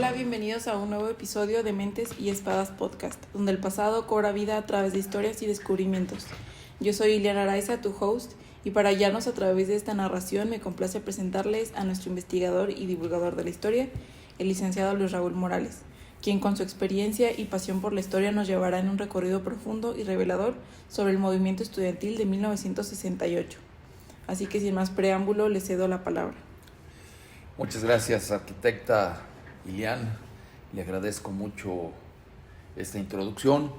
Hola, bienvenidos a un nuevo episodio de Mentes y Espadas Podcast, donde el pasado cobra vida a través de historias y descubrimientos. Yo soy Ileana Araiza, tu host, y para guiarnos a través de esta narración me complace presentarles a nuestro investigador y divulgador de la historia, el licenciado Luis Raúl Morales, quien con su experiencia y pasión por la historia nos llevará en un recorrido profundo y revelador sobre el movimiento estudiantil de 1968. Así que sin más preámbulo, le cedo la palabra. Muchas gracias, arquitecta Ilian. Le agradezco mucho esta introducción.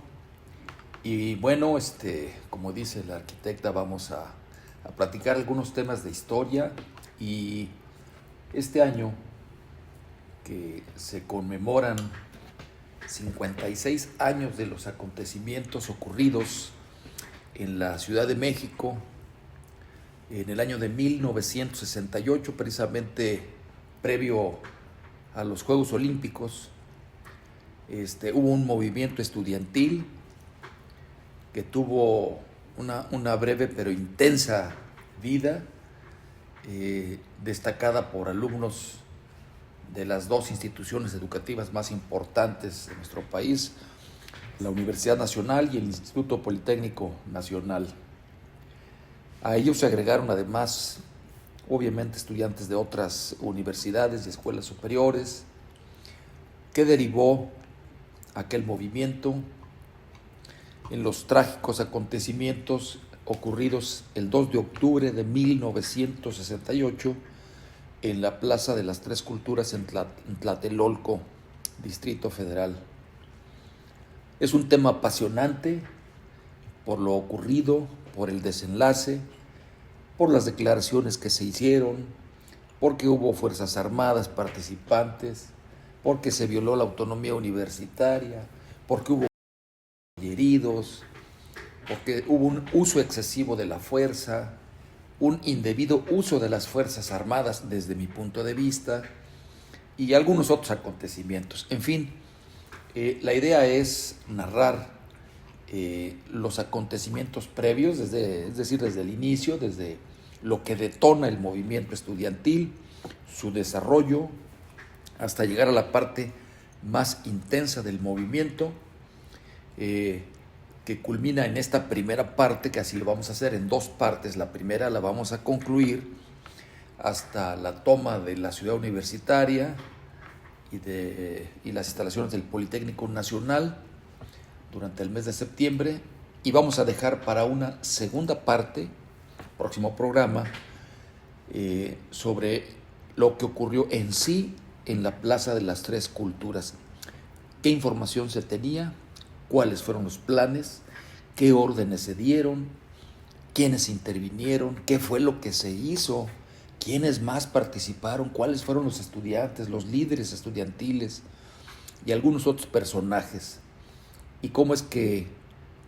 Y bueno, como dice la arquitecta, vamos a platicar algunos temas de historia. Y este año, que se conmemoran 56 años de los acontecimientos ocurridos en la Ciudad de México, en el año de 1968, precisamente previo a los Juegos Olímpicos, hubo un movimiento estudiantil que tuvo una breve pero intensa vida, destacada por alumnos de las dos instituciones educativas más importantes de nuestro país, la Universidad Nacional y el Instituto Politécnico Nacional. A ellos se agregaron además, obviamente, estudiantes de otras universidades y escuelas superiores. ¿Qué derivó aquel movimiento? En los trágicos acontecimientos ocurridos el 2 de octubre de 1968 en la Plaza de las Tres Culturas en Tlatelolco, Distrito Federal. Es un tema apasionante por lo ocurrido, por el desenlace, por las declaraciones que se hicieron, porque hubo fuerzas armadas participantes, porque se violó la autonomía universitaria, porque hubo heridos, porque hubo un uso excesivo de la fuerza, un indebido uso de las fuerzas armadas desde mi punto de vista, y algunos otros acontecimientos. En fin, la idea es narrar los acontecimientos previos, es decir, desde el inicio, desde lo que detona el movimiento estudiantil, su desarrollo, hasta llegar a la parte más intensa del movimiento, que culmina en esta primera parte, que así lo vamos a hacer en dos partes. La primera la vamos a concluir hasta la toma de la ciudad universitaria y las instalaciones del Politécnico Nacional durante el mes de septiembre, y vamos a dejar para una segunda parte, próximo programa, sobre lo que ocurrió en sí en la Plaza de las Tres Culturas. ¿Qué información se tenía? ¿Cuáles fueron los planes? ¿Qué órdenes se dieron? ¿Quiénes intervinieron? ¿Qué fue lo que se hizo? ¿Quiénes más participaron? ¿Cuáles fueron los estudiantes, los líderes estudiantiles y algunos otros personajes? ¿Y cómo es que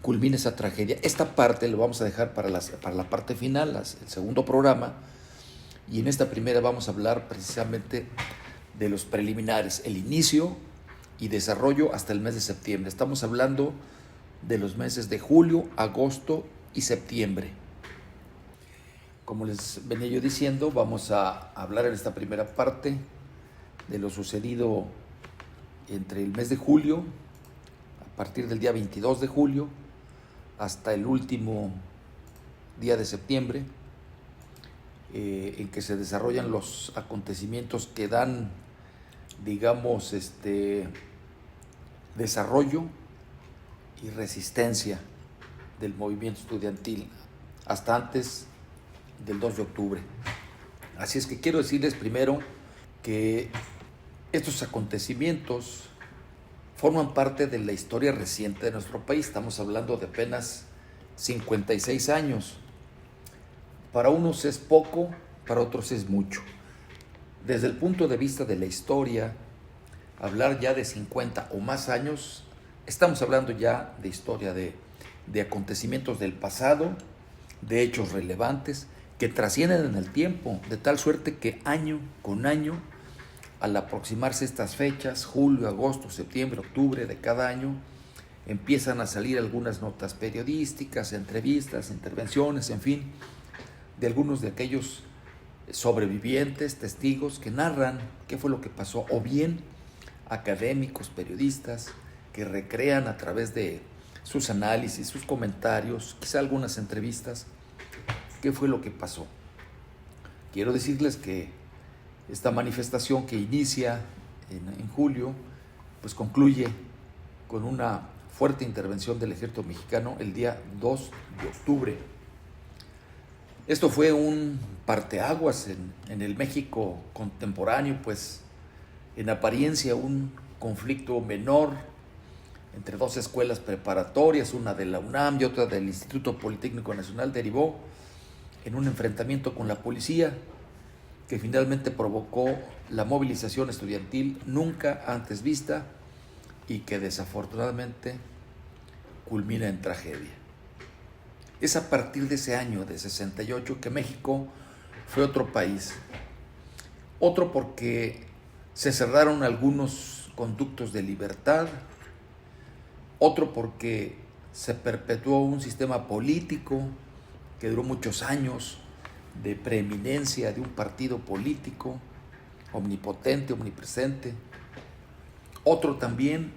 culmina esa tragedia? Esta parte lo vamos a dejar para la parte final, el segundo programa, y en esta primera vamos a hablar precisamente de los preliminares, el inicio y desarrollo hasta el mes de septiembre. Estamos hablando de los meses de julio, agosto y septiembre. Como les venía yo diciendo, vamos a hablar en esta primera parte de lo sucedido entre el mes de julio, a partir del día 22 de julio hasta el último día de septiembre, en que se desarrollan los acontecimientos que dan, digamos, desarrollo y resistencia del movimiento estudiantil hasta antes del 2 de octubre. Así es que quiero decirles primero que estos acontecimientos forman parte de la historia reciente de nuestro país. Estamos hablando de apenas 56 años. Para unos es poco, para otros es mucho. Desde el punto de vista de la historia, hablar ya de 50 o más años, estamos hablando ya de historia de acontecimientos del pasado, de hechos relevantes que trascienden en el tiempo, de tal suerte que año con año, al aproximarse estas fechas, julio, agosto, septiembre, octubre de cada año, empiezan a salir algunas notas periodísticas, entrevistas, intervenciones, en fin, de algunos de aquellos sobrevivientes, testigos que narran qué fue lo que pasó, o bien académicos, periodistas, que recrean a través de sus análisis, sus comentarios, quizá algunas entrevistas, qué fue lo que pasó. Quiero decirles que esta manifestación que inicia en julio, pues concluye con una fuerte intervención del ejército mexicano el día 2 de octubre. Esto fue un parteaguas en el México contemporáneo, pues en apariencia un conflicto menor entre dos escuelas preparatorias, una de la UNAM y otra del Instituto Politécnico Nacional, derivó en un enfrentamiento con la policía que finalmente provocó la movilización estudiantil nunca antes vista y que desafortunadamente culmina en tragedia. Es a partir de ese año de 68 que México fue otro país. Otro porque se cerraron algunos conductos de libertad. Otro porque se perpetuó un sistema político que duró muchos años de preeminencia de un partido político omnipotente, omnipresente. Otro también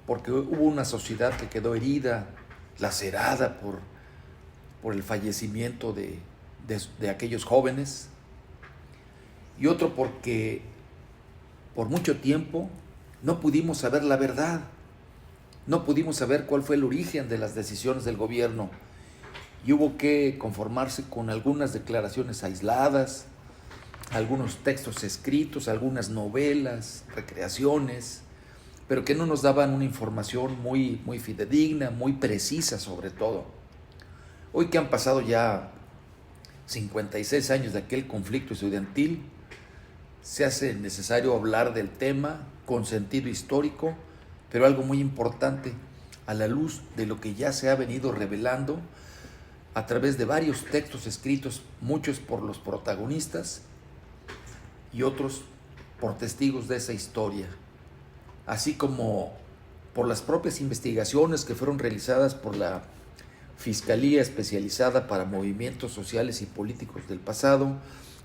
porque hubo una sociedad que quedó herida, lacerada por el fallecimiento de aquellos jóvenes. Y otro porque por mucho tiempo no pudimos saber la verdad, no pudimos saber cuál fue el origen de las decisiones del gobierno y hubo que conformarse con algunas declaraciones aisladas, algunos textos escritos, algunas novelas, recreaciones, pero que no nos daban una información muy fidedigna, muy precisa sobre todo. Hoy que han pasado ya 56 años de aquel conflicto estudiantil, se hace necesario hablar del tema con sentido histórico, pero algo muy importante, a la luz de lo que ya se ha venido revelando a través de varios textos escritos, muchos por los protagonistas y otros por testigos de esa historia, así como por las propias investigaciones que fueron realizadas por la Fiscalía Especializada para Movimientos Sociales y Políticos del Pasado,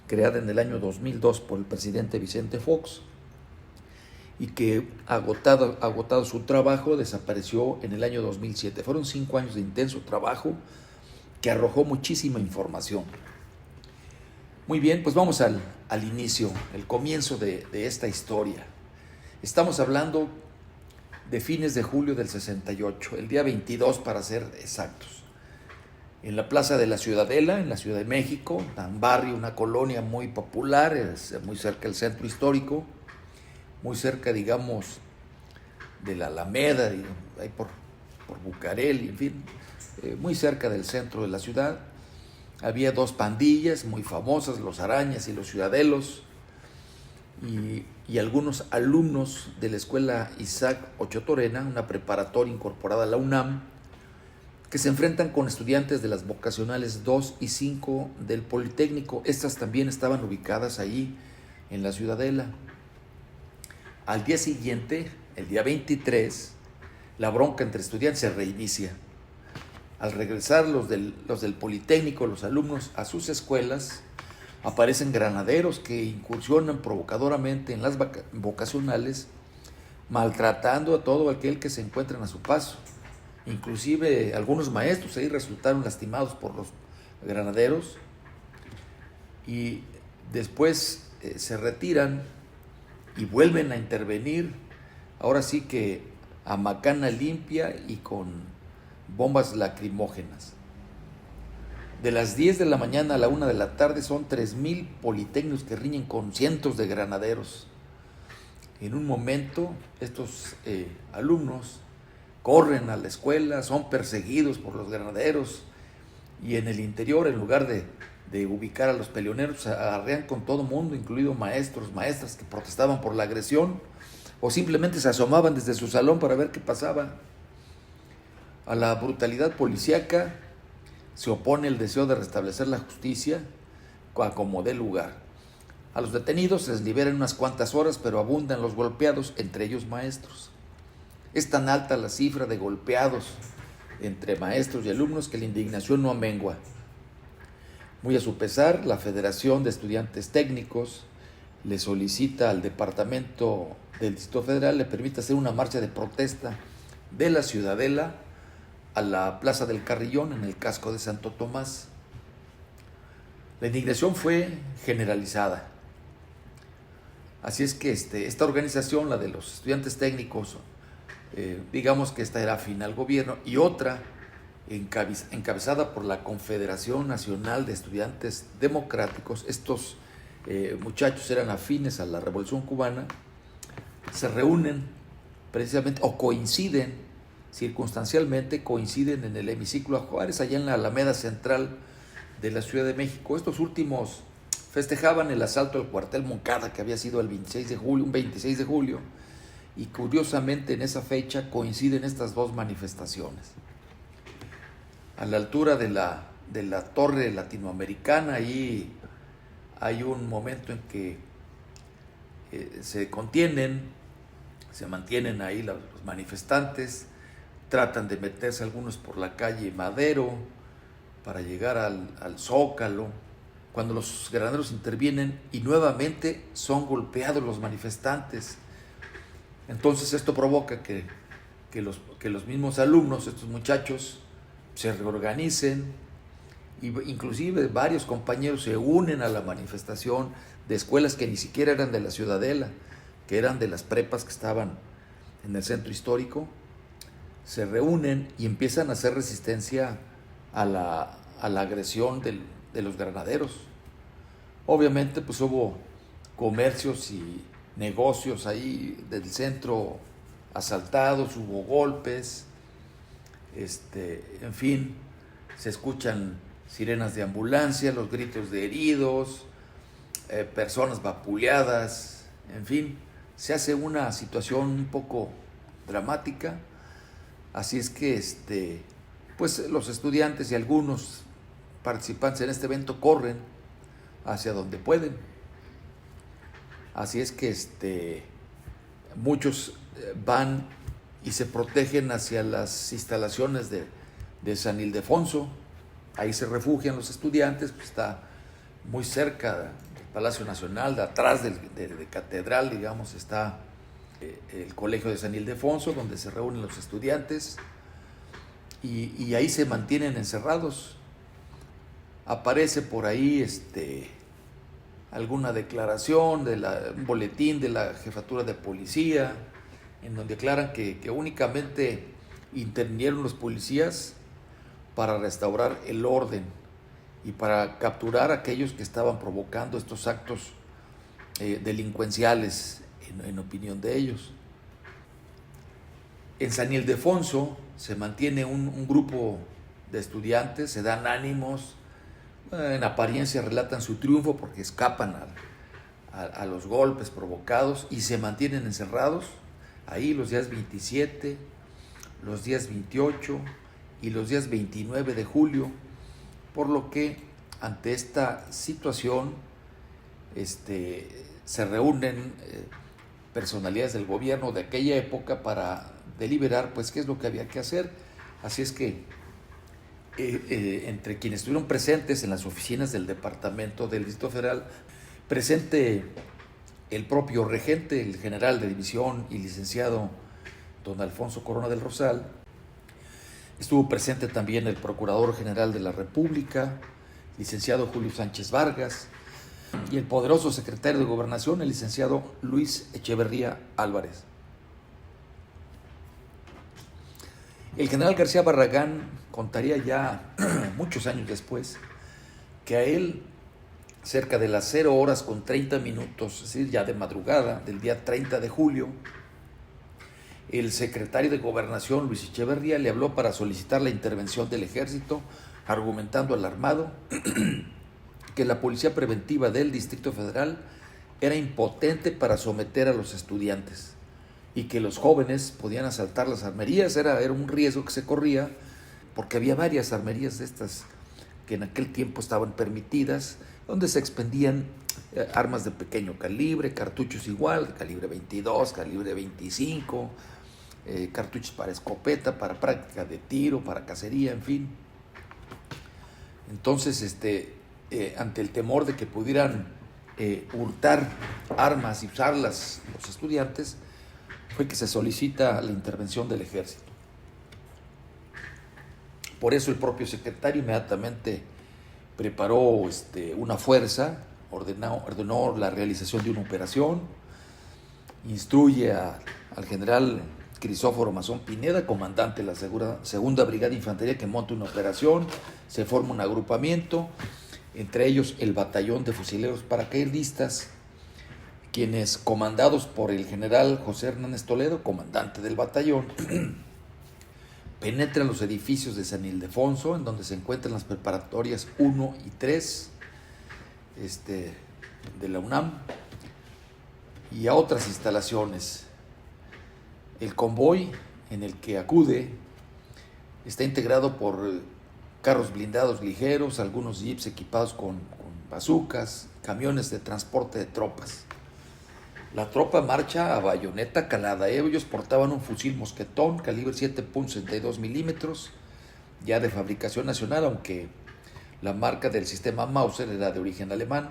creada en el año 2002 por el presidente Vicente Fox, y que agotado su trabajo desapareció en el año 2007. Fueron 5 años de intenso trabajo que arrojó muchísima información. Muy bien, pues vamos al inicio, el comienzo de esta historia. Estamos hablando de fines de julio del 68, el día 22 para ser exactos. En la Plaza de la Ciudadela, en la Ciudad de México, un barrio, una colonia muy popular, es muy cerca del centro histórico, muy cerca, digamos, de la Alameda, ahí por Bucareli, en fin, muy cerca del centro de la ciudad. Había dos pandillas muy famosas, los Arañas y los Ciudadelos, y algunos alumnos de la escuela Isaac Ochoa Torena, una preparatoria incorporada a la UNAM, que se enfrentan con estudiantes de las vocacionales 2 y 5 del Politécnico. Estas también estaban ubicadas allí en la Ciudadela. Al día siguiente, el día 23, la bronca entre estudiantes se reinicia. Al regresar los del Politécnico, los alumnos, a sus escuelas, aparecen granaderos que incursionan provocadoramente en las vocacionales, maltratando a todo aquel que se encuentren a su paso. Inclusive algunos maestros ahí resultaron lastimados por los granaderos y después se retiran y vuelven a intervenir, ahora sí que a macana limpia y con bombas lacrimógenas. De las 10 de la mañana a la 1 de la tarde son 3,000 politécnicos que riñen con cientos de granaderos. En un momento estos alumnos corren a la escuela, son perseguidos por los granaderos y en el interior, en lugar de ubicar a los peleoneros, se arrean con todo mundo, incluido maestros, maestras que protestaban por la agresión o simplemente se asomaban desde su salón para ver qué pasaba. A la brutalidad policíaca se opone el deseo de restablecer la justicia a como dé lugar. A los detenidos se les libera en unas cuantas horas, pero abundan los golpeados, entre ellos maestros. Es tan alta la cifra de golpeados entre maestros y alumnos que la indignación no amengua. Muy a su pesar, la Federación de Estudiantes Técnicos le solicita al Departamento del Distrito Federal le permite hacer una marcha de protesta de la Ciudadela a la Plaza del Carrillón en el casco de Santo Tomás. La indignación fue generalizada. Así es que esta organización, la de los estudiantes técnicos, digamos que esta era afín al gobierno, y otra encabezada por la Confederación Nacional de Estudiantes Democráticos, estos muchachos eran afines a la Revolución Cubana, se reúnen precisamente, o coinciden, circunstancialmente coinciden en el hemiciclo Juárez, allá en la Alameda Central de la Ciudad de México. Estos últimos festejaban el asalto al cuartel Moncada, que había sido el 26 de julio, y curiosamente en esa fecha coinciden estas dos manifestaciones. A la altura de la Torre Latinoamericana, ahí hay un momento en que se mantienen ahí los manifestantes, tratan de meterse algunos por la calle Madero para llegar al Zócalo, cuando los granaderos intervienen y nuevamente son golpeados los manifestantes. Entonces esto provoca que los mismos alumnos, estos muchachos, se reorganicen, y inclusive varios compañeros se unen a la manifestación de escuelas que ni siquiera eran de la Ciudadela, que eran de las prepas que estaban en el centro histórico. Se reúnen y empiezan a hacer resistencia a la agresión de los granaderos. Obviamente pues hubo comercios y negocios ahí del centro asaltados, hubo golpes, en fin, se escuchan sirenas de ambulancia, los gritos de heridos, personas vapuleadas, en fin, se hace una situación un poco dramática. Así es que pues los estudiantes y algunos participantes en este evento corren hacia donde pueden. Así es que muchos van y se protegen hacia las instalaciones de San Ildefonso. Ahí se refugian los estudiantes, pues está muy cerca del Palacio Nacional, de atrás de Catedral, digamos, está el Colegio de San Ildefonso, donde se reúnen los estudiantes, y ahí se mantienen encerrados. Aparece por ahí alguna declaración, un boletín de la Jefatura de Policía, en donde declaran que únicamente intervinieron los policías para restaurar el orden y para capturar a aquellos que estaban provocando estos actos delincuenciales, en opinión de ellos. En San Ildefonso se mantiene un grupo de estudiantes, se dan ánimos, en apariencia relatan su triunfo porque escapan a los golpes provocados y se mantienen encerrados ahí los días 27, los días 28 y los días 29 de julio, por lo que ante esta situación se reúnen personalidades del gobierno de aquella época para deliberar pues qué es lo que había que hacer. Así es que entre quienes estuvieron presentes en las oficinas del Departamento del Distrito Federal, presente el propio regente, el general de división y licenciado don Alfonso Corona del Rosal, estuvo presente también el Procurador General de la República, licenciado Julio Sánchez Vargas, y el poderoso secretario de Gobernación, el licenciado Luis Echeverría Álvarez. El general García Barragán contaría ya muchos años después que a él, cerca de las 0:30, es decir, ya de madrugada del día 30 de julio, el secretario de Gobernación, Luis Echeverría, le habló para solicitar la intervención del ejército, argumentando alarmado que la policía preventiva del Distrito Federal era impotente para someter a los estudiantes y que los jóvenes podían asaltar las armerías. Era un riesgo que se corría porque había varias armerías de estas que en aquel tiempo estaban permitidas, donde se expendían armas de pequeño calibre, cartuchos igual, calibre 22, calibre 25, cartuchos para escopeta, para práctica de tiro, para cacería, en fin. Entonces, ante el temor de que pudieran hurtar armas y usarlas los estudiantes, fue que se solicita la intervención del ejército. Por eso el propio secretario inmediatamente preparó una fuerza, ordenó la realización de una operación, instruye al general Crisóforo Mazón Pineda, comandante de la Segunda Brigada de Infantería, que monta una operación, se forma un agrupamiento, entre ellos el batallón de fusileros paracaidistas, quienes, comandados por el general José Hernández Toledo, comandante del batallón, penetran los edificios de San Ildefonso, en donde se encuentran las preparatorias 1 y 3 de la UNAM, y a otras instalaciones. El convoy en el que acude está integrado por carros blindados ligeros, algunos jeeps equipados con bazucas, camiones de transporte de tropas. La tropa marcha a bayoneta calada. Ellos portaban un fusil mosquetón calibre 7.62 milímetros, ya de fabricación nacional, aunque la marca del sistema Mauser era de origen alemán.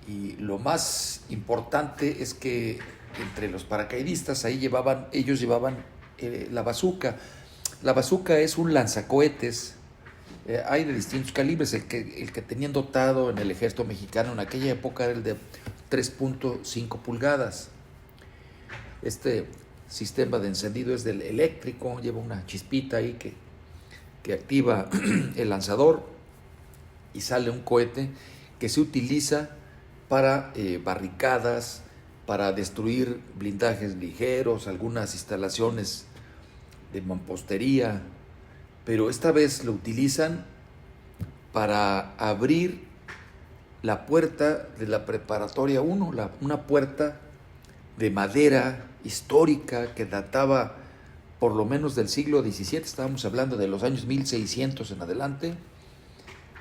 Y lo más importante es que entre los paracaidistas ellos llevaban la bazuca. La bazuca es un lanzacohetes. Hay de distintos calibres. El que tenían dotado en el ejército mexicano en aquella época era el de 3.5 pulgadas. Este sistema de encendido es del eléctrico, lleva una chispita ahí que activa el lanzador y sale un cohete que se utiliza para barricadas, para destruir blindajes ligeros, algunas instalaciones de mampostería, pero esta vez lo utilizan para abrir la puerta de la preparatoria 1, una puerta de madera histórica que databa por lo menos del siglo XVII, estábamos hablando de los años 1600 en adelante,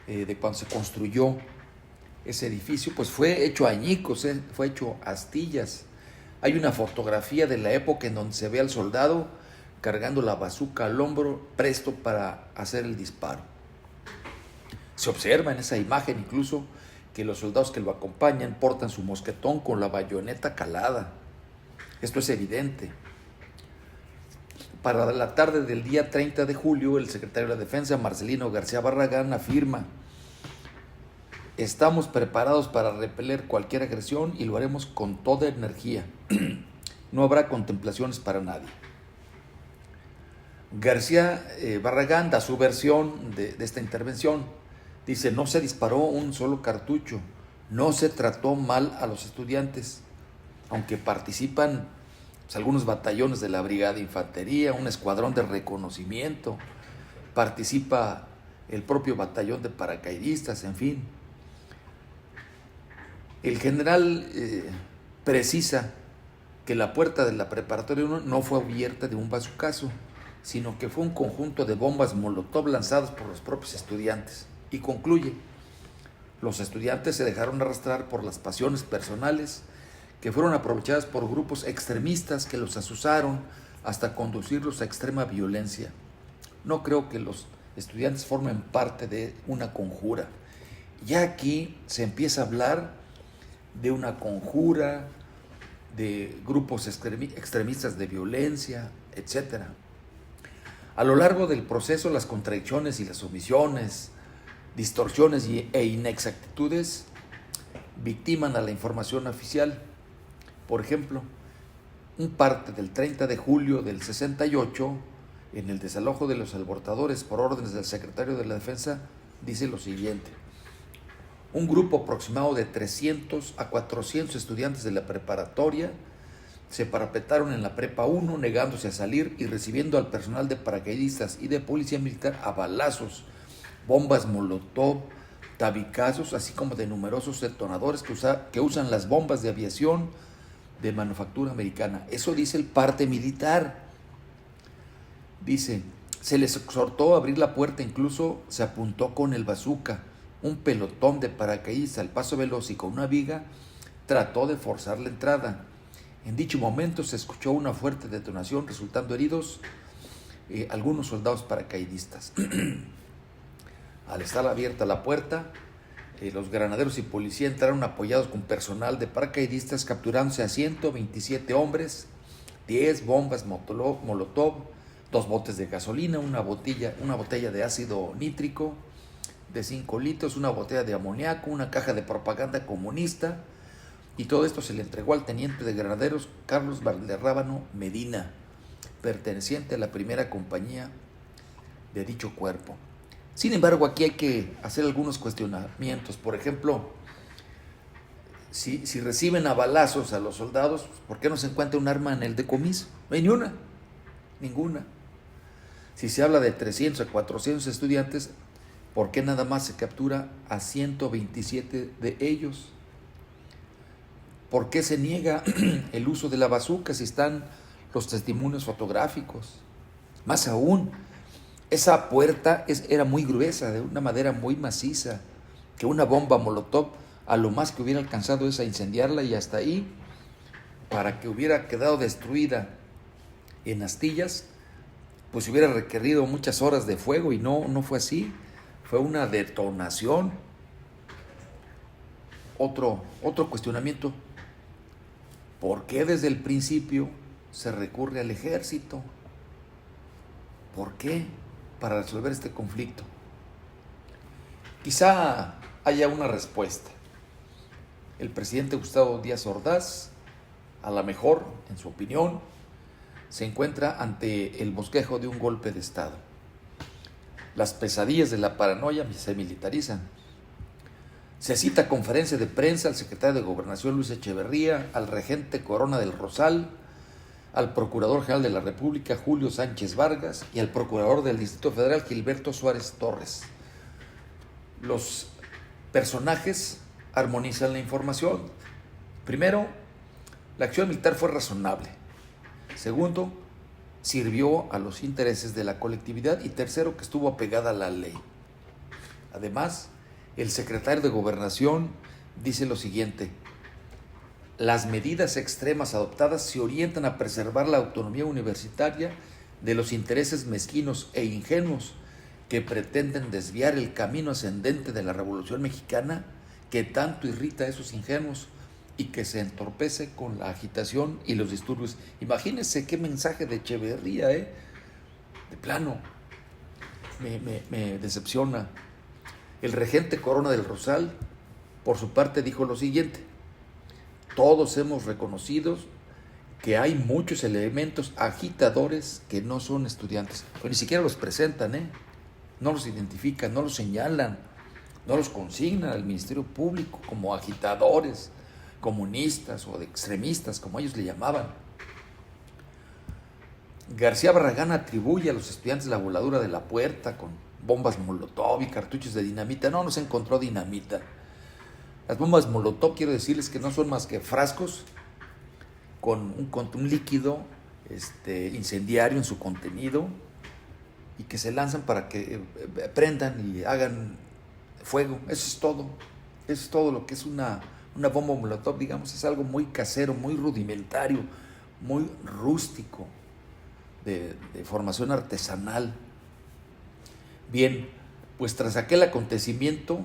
de cuando se construyó ese edificio. Pues fue hecho añicos, fue hecho astillas. Hay una fotografía de la época en donde se ve al soldado cargando la bazuca al hombro, presto para hacer el disparo. Se observa en esa imagen incluso que los soldados que lo acompañan portan su mosquetón con la bayoneta calada. Esto es evidente. Para la tarde del día 30 de julio, el secretario de la Defensa, Marcelino García Barragán, afirma: estamos preparados para repeler cualquier agresión y lo haremos con toda energía. No habrá contemplaciones para nadie. García Barragán da su versión de esta intervención. Dice: no se disparó un solo cartucho, no se trató mal a los estudiantes, aunque participan algunos batallones de la Brigada de Infantería, un escuadrón de reconocimiento, participa el propio batallón de paracaidistas, en fin. El general precisa que la puerta de la preparatoria 1 no fue abierta de un bazucazo, sino que fue un conjunto de bombas molotov lanzadas por los propios estudiantes. Y concluye: los estudiantes se dejaron arrastrar por las pasiones personales que fueron aprovechadas por grupos extremistas que los asusaron hasta conducirlos a extrema violencia. No creo que los estudiantes formen parte de una conjura. Ya aquí se empieza a hablar de una conjura, de grupos extremistas de violencia, etc. A lo largo del proceso, las contradicciones y las omisiones, distorsiones e inexactitudes victiman a la información oficial. Por ejemplo, un parte del 30 de julio del 68, en el desalojo de los alborotadores por órdenes del secretario de la Defensa, dice lo siguiente: un grupo aproximado de 300 a 400 estudiantes de la preparatoria se parapetaron en la prepa 1, negándose a salir y recibiendo al personal de paracaidistas y de policía militar a balazos, bombas molotov, tabicazos, así como de numerosos detonadores que usan las bombas de aviación de manufactura americana. Eso dice el parte militar. Dice: se les exhortó a abrir la puerta, incluso se apuntó con el bazooka. Un pelotón de paracaidistas al paso veloz y con una viga trató de forzar la entrada. En dicho momento se escuchó una fuerte detonación, resultando heridos algunos soldados paracaidistas. Al estar abierta la puerta, los granaderos y policía entraron apoyados con personal de paracaidistas, capturándose a 127 hombres 10 bombas molotov, 2 botes de gasolina, una botella de ácido nítrico de 5 litros, una botella de amoníaco, una caja de propaganda comunista, y todo esto se le entregó al teniente de granaderos Carlos Valderrábano Medina, perteneciente a la primera compañía de dicho cuerpo. Sin embargo, aquí hay que hacer algunos cuestionamientos. Por ejemplo, si reciben a balazos a los soldados, ¿por qué no se encuentra un arma en el decomiso? No hay ni una, ninguna. Si se habla de 300 a 400 estudiantes, ¿por qué nada más se captura a 127 de ellos? ¿Por qué se niega el uso de la bazuca si están los testimonios fotográficos? Más aún, esa puerta era muy gruesa, de una madera muy maciza, que una bomba molotov a lo más que hubiera alcanzado es a incendiarla, y hasta ahí, para que hubiera quedado destruida en astillas, pues hubiera requerido muchas horas de fuego, y no fue así. Fue una detonación. Otro cuestionamiento: ¿por qué desde el principio se recurre al ejército? ¿Por qué? Para resolver este conflicto. Quizá haya una respuesta. El presidente Gustavo Díaz Ordaz, a lo mejor, en su opinión, se encuentra ante el bosquejo de un golpe de Estado. Las pesadillas de la paranoia se militarizan. Se cita a conferencia de prensa al secretario de Gobernación Luis Echeverría, al regente Corona del Rosal, al Procurador General de la República Julio Sánchez Vargas y al Procurador del Distrito Federal Gilberto Suárez Torres. Los personajes armonizan la información. Primero, la acción militar fue razonable. Segundo, sirvió a los intereses de la colectividad. Y tercero, que estuvo apegada a la ley. Además, el secretario de Gobernación dice lo siguiente: las medidas extremas adoptadas se orientan a preservar la autonomía universitaria de los intereses mezquinos e ingenuos que pretenden desviar el camino ascendente de la Revolución Mexicana, que tanto irrita a esos ingenuos y que se entorpece con la agitación y los disturbios. Imagínense qué mensaje de Echeverría, de plano, me decepciona. El regente Corona del Rosal, por su parte, dijo lo siguiente: todos hemos reconocido que hay muchos elementos agitadores que no son estudiantes. Pero ni siquiera los presentan, no los identifican, no los señalan, no los consignan al Ministerio Público como agitadores, comunistas o de extremistas, como ellos le llamaban. García Barragán atribuye a los estudiantes la voladura de la puerta con bombas molotov y cartuchos de dinamita. No se encontró dinamita. Las bombas molotov, quiero decirles que no son más que frascos con un líquido incendiario en su contenido, y que se lanzan para que prendan y hagan fuego. Eso es todo. Eso es todo lo que es una bomba molotov, digamos. Es algo muy casero, muy rudimentario, muy rústico, de formación artesanal. Bien, pues tras aquel acontecimiento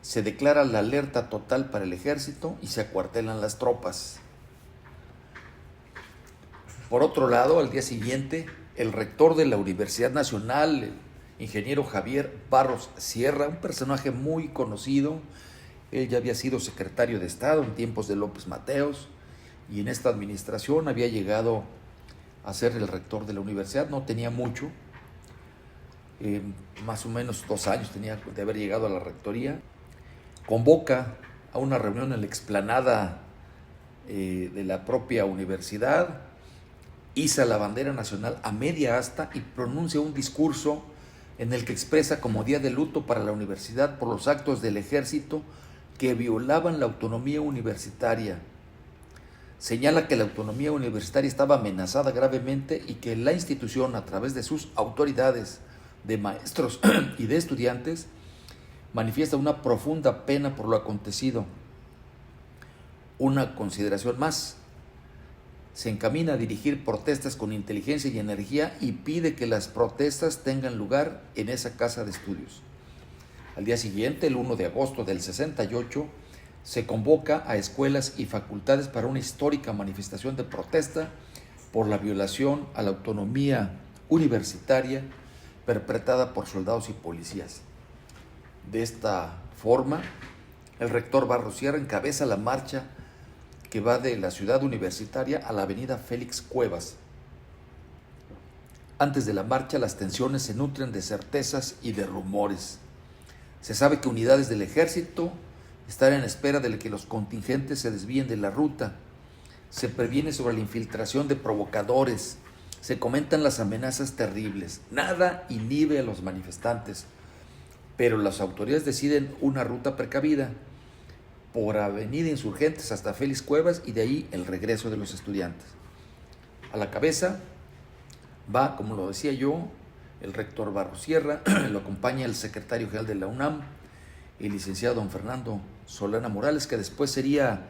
se declara la alerta total para el ejército y se acuartelan las tropas. Por otro lado, al día siguiente, el rector de la Universidad Nacional, el ingeniero Javier Barros Sierra, un personaje muy conocido, él ya había sido secretario de Estado en tiempos de López Mateos, y en esta administración había llegado a ser el rector de la universidad. No tenía mucho, más o menos 2 años tenía de haber llegado a la rectoría. Convoca a una reunión en la explanada de la propia universidad, iza la bandera nacional a media asta y pronuncia un discurso en el que expresa como día de luto para la universidad por los actos del ejército que violaban la autonomía universitaria. Señala que la autonomía universitaria estaba amenazada gravemente y que la institución, a través de sus autoridades, de maestros y de estudiantes, manifiesta una profunda pena por lo acontecido. Una consideración más: se encamina a dirigir protestas con inteligencia y energía y pide que las protestas tengan lugar en esa casa de estudios. Al día siguiente, el 1 de agosto del 68, se convoca a escuelas y facultades para una histórica manifestación de protesta por la violación a la autonomía universitaria perpetrada por soldados y policías. De esta forma, el rector Barros Sierra encabeza la marcha que va de la ciudad universitaria a la avenida Félix Cuevas. Antes de la marcha, las tensiones se nutren de certezas y de rumores. Se sabe que unidades del ejército están en espera de que los contingentes se desvíen de la ruta. Se previene sobre la infiltración de provocadores. Se comentan las amenazas terribles. Nada inhibe a los manifestantes, pero las autoridades deciden una ruta precavida por Avenida Insurgentes hasta Félix Cuevas y de ahí el regreso de los estudiantes. A la cabeza va, como lo decía yo, el rector Barros Sierra, lo acompaña el secretario general de la UNAM, el licenciado don Fernando Solana Morales, que después sería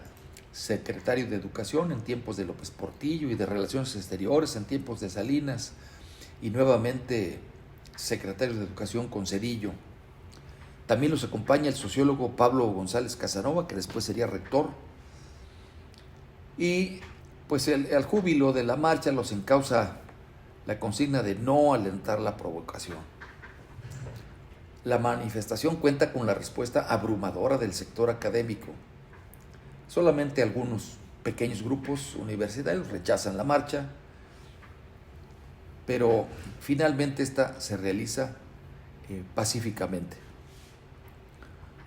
secretario de Educación en tiempos de López Portillo y de Relaciones Exteriores en tiempos de Salinas, y nuevamente secretario de Educación con Cedillo. También los acompaña el sociólogo Pablo González Casanova, que después sería rector. Y pues al júbilo de la marcha los encausa la consigna de no alentar la provocación. La manifestación cuenta con la respuesta abrumadora del sector académico. Solamente algunos pequeños grupos universitarios rechazan la marcha, pero finalmente esta se realiza pacíficamente.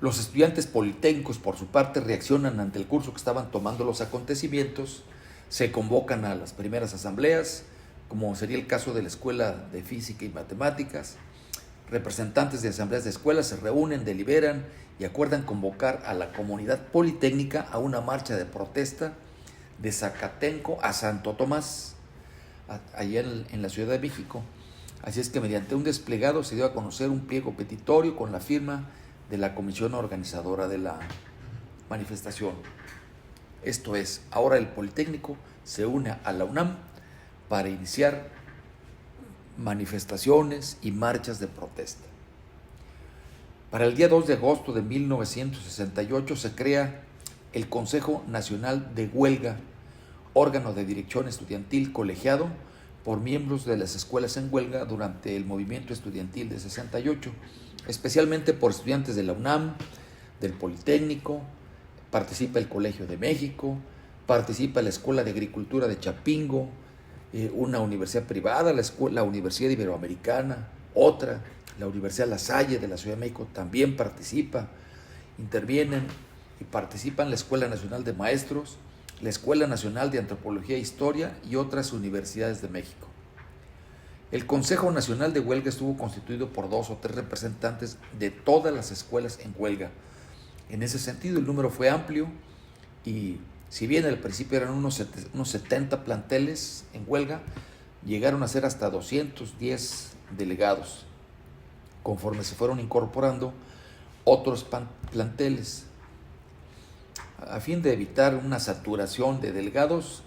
Los estudiantes politécnicos, por su parte, reaccionan ante el curso que estaban tomando los acontecimientos, se convocan a las primeras asambleas, como sería el caso de la Escuela de Física y Matemáticas. Representantes de asambleas de escuelas se reúnen, deliberan y acuerdan convocar a la comunidad politécnica a una marcha de protesta de Zacatenco a Santo Tomás, allá en la Ciudad de México. Así es que mediante un desplegado se dio a conocer un pliego petitorio con la firma de la comisión organizadora de la manifestación. Esto es, ahora el Politécnico se une a la UNAM para iniciar manifestaciones y marchas de protesta. Para el día 2 de agosto de 1968 se crea el Consejo Nacional de Huelga, órgano de dirección estudiantil colegiado por miembros de las escuelas en huelga durante el movimiento estudiantil de 68, especialmente por estudiantes de la UNAM, del Politécnico. Participa el Colegio de México, participa la Escuela de Agricultura de Chapingo, una universidad privada, la Universidad Iberoamericana, otra, la Universidad La Salle de la Ciudad de México también participa, intervienen y participan la Escuela Nacional de Maestros, la Escuela Nacional de Antropología e Historia y otras universidades de México. El Consejo Nacional de Huelga estuvo constituido por 2 o 3 representantes de todas las escuelas en huelga. En ese sentido, el número fue amplio y si bien al principio eran unos 70 planteles en huelga, llegaron a ser hasta 210 delegados, conforme se fueron incorporando otros planteles. A fin de evitar una saturación de delegados,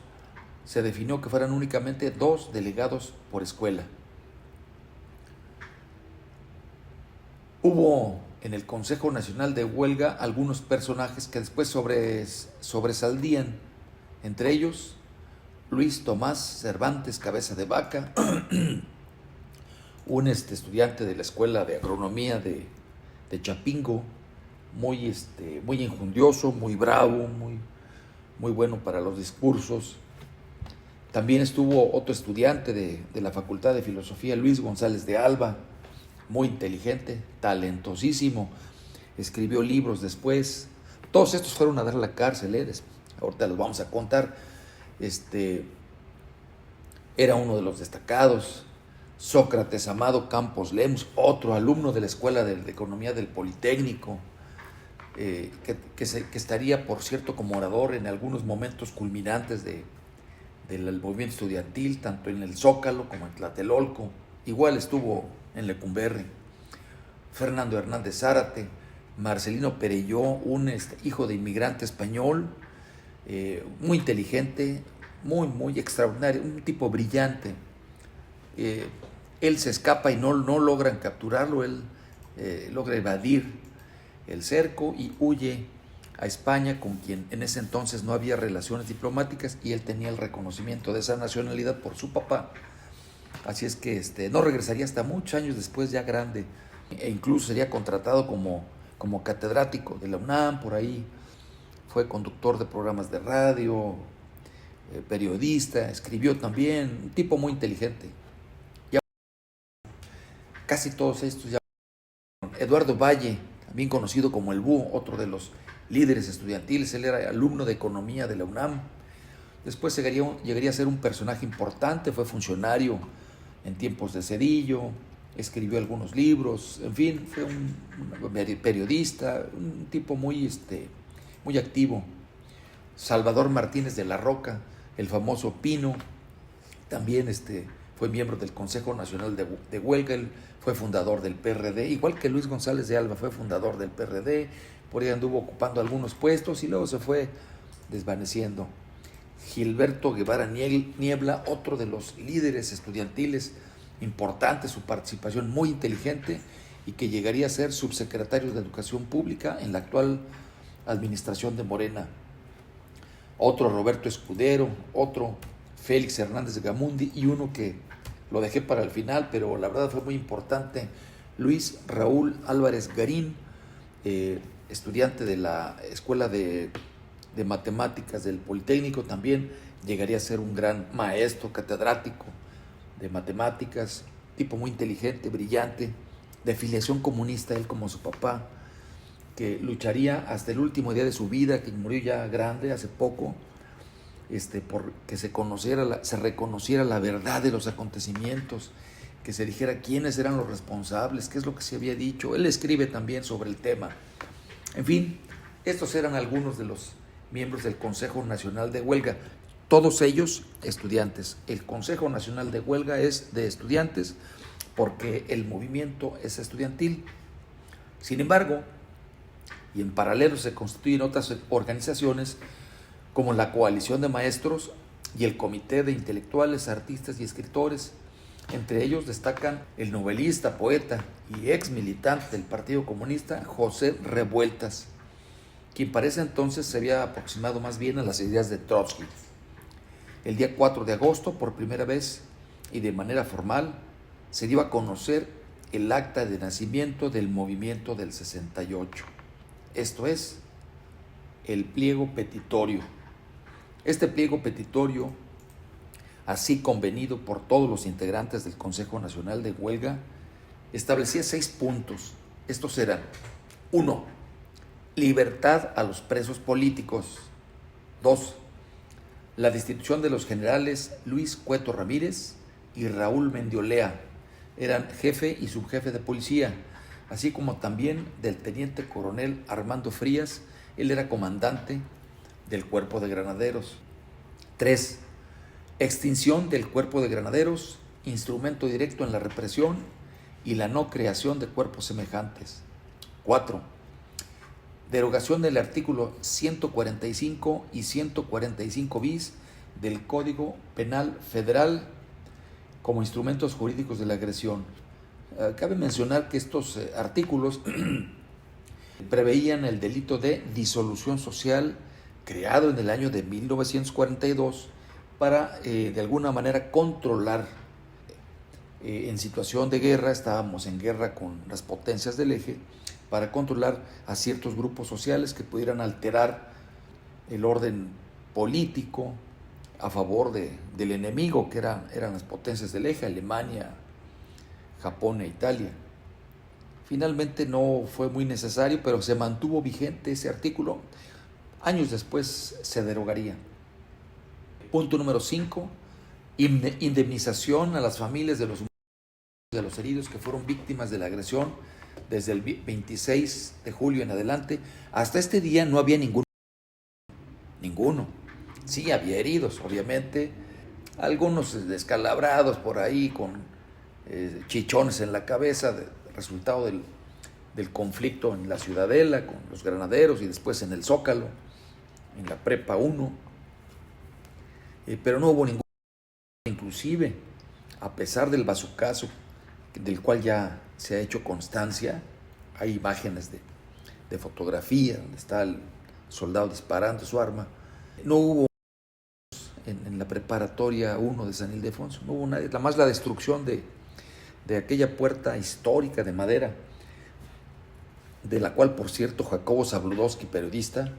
se definió que fueran únicamente 2 delegados por escuela. Hubo en el Consejo Nacional de Huelga algunos personajes que después sobresaldían, entre ellos Luis Tomás Cervantes Cabeza de Vaca, un estudiante de la Escuela de Agronomía de Chapingo, muy enjundioso, muy bravo, muy bueno para los discursos. También estuvo otro estudiante de la Facultad de Filosofía, Luis González de Alba, muy inteligente, talentosísimo, escribió libros después. Todos estos fueron a dar a la cárcel, ahorita los vamos a contar. Era uno de los destacados. Sócrates Amado Campos Lemus, otro alumno de la Escuela de Economía del Politécnico, que estaría, por cierto, como orador en algunos momentos culminantes del movimiento estudiantil, tanto en el Zócalo como en Tlatelolco. Igual estuvo en Lecumberri. Fernando Hernández Zárate, Marcelino Perelló, un hijo de inmigrante español, muy inteligente, muy extraordinario, un tipo brillante. Él se escapa y no logran capturarlo, él logra evadir el cerco y huye a España, con quien en ese entonces no había relaciones diplomáticas, y él tenía el reconocimiento de esa nacionalidad por su papá. Así es que no regresaría hasta muchos años después, ya grande, e incluso sería contratado como catedrático de la UNAM. Por ahí fue conductor de programas de radio, periodista, escribió también, un tipo muy inteligente. Ya casi todos estos ya. Eduardo Valle, también conocido como el Búho, otro de los líderes estudiantiles. Él era alumno de economía de la UNAM. Después llegaría a ser un personaje importante, fue funcionario en tiempos de Zedillo, escribió algunos libros, en fin, fue un periodista, un tipo muy activo. Salvador Martínez de la Roca, el famoso Pino, también fue miembro del Consejo Nacional de Huelga. Él fue fundador del PRD, igual que Luis González de Alba, fue fundador del PRD. Por ahí anduvo ocupando algunos puestos y luego se fue desvaneciendo. Gilberto Guevara Niebla, otro de los líderes estudiantiles importantes, su participación muy inteligente, y que llegaría a ser subsecretario de Educación Pública en la actual administración de Morena. Otro Roberto Escudero, otro Félix Hernández de Gamundi, y uno que lo dejé para el final, pero la verdad fue muy importante, Luis Raúl Álvarez Garín, estudiante de la Escuela de Matemáticas del Politécnico. También llegaría a ser un gran maestro, catedrático de matemáticas, tipo muy inteligente, brillante, de filiación comunista, él como su papá, que lucharía hasta el último día de su vida, que murió ya grande hace poco, por que se reconociera la verdad de los acontecimientos, que se dijera quiénes eran los responsables, qué es lo que se había dicho. Él escribe también sobre el tema. En fin, estos eran algunos de los miembros del Consejo Nacional de Huelga, todos ellos estudiantes. El Consejo Nacional de Huelga es de estudiantes porque el movimiento es estudiantil. Sin embargo, y en paralelo se constituyen otras organizaciones como la Coalición de Maestros y el Comité de Intelectuales, Artistas y Escritores. Entre ellos destacan el novelista, poeta y ex militante del Partido Comunista, José Revueltas, quien para ese entonces se había aproximado más bien a las ideas de Trotsky. El día 4 de agosto, por primera vez y de manera formal, se dio a conocer el acta de nacimiento del movimiento del 68. Esto es, el pliego petitorio. Este pliego petitorio, así convenido por todos los integrantes del Consejo Nacional de Huelga, establecía 6 puntos. Estos eran: 1. Libertad a los presos políticos. 2. La destitución de los generales Luis Cueto Ramírez y Raúl Mendiolea, eran jefe y subjefe de policía, así como también del teniente coronel Armando Frías. Él era comandante del Cuerpo de Granaderos. 3. Extinción del Cuerpo de Granaderos, instrumento directo en la represión y la no creación de cuerpos semejantes. 4. Derogación del artículo 145 y 145 bis del Código Penal Federal como instrumentos jurídicos de la agresión. Cabe mencionar que estos artículos preveían el delito de disolución social, creado en el año de 1942 para de alguna manera controlar. En situación de guerra, estábamos en guerra con las potencias del eje, para controlar a ciertos grupos sociales que pudieran alterar el orden político a favor del enemigo, que eran las potencias del eje, Alemania, Japón e Italia. Finalmente no fue muy necesario, pero se mantuvo vigente ese artículo. Años después se derogaría. Punto número 5, indemnización a las familias de los heridos que fueron víctimas de la agresión desde el 26 de julio en adelante. Hasta este día no había ninguno. Sí había heridos, obviamente, algunos descalabrados por ahí con chichones en la cabeza, resultado del conflicto en la Ciudadela con los granaderos y después en el Zócalo, en la Prepa 1. Pero no hubo ningún, inclusive, a pesar del bazucazo, del cual ya se ha hecho constancia. Hay imágenes de fotografía donde está el soldado disparando su arma. No hubo en la preparatoria 1 de San Ildefonso, no hubo nadie, nada más la destrucción de aquella puerta histórica de madera, de la cual, por cierto, Jacobo Zabludowski, periodista,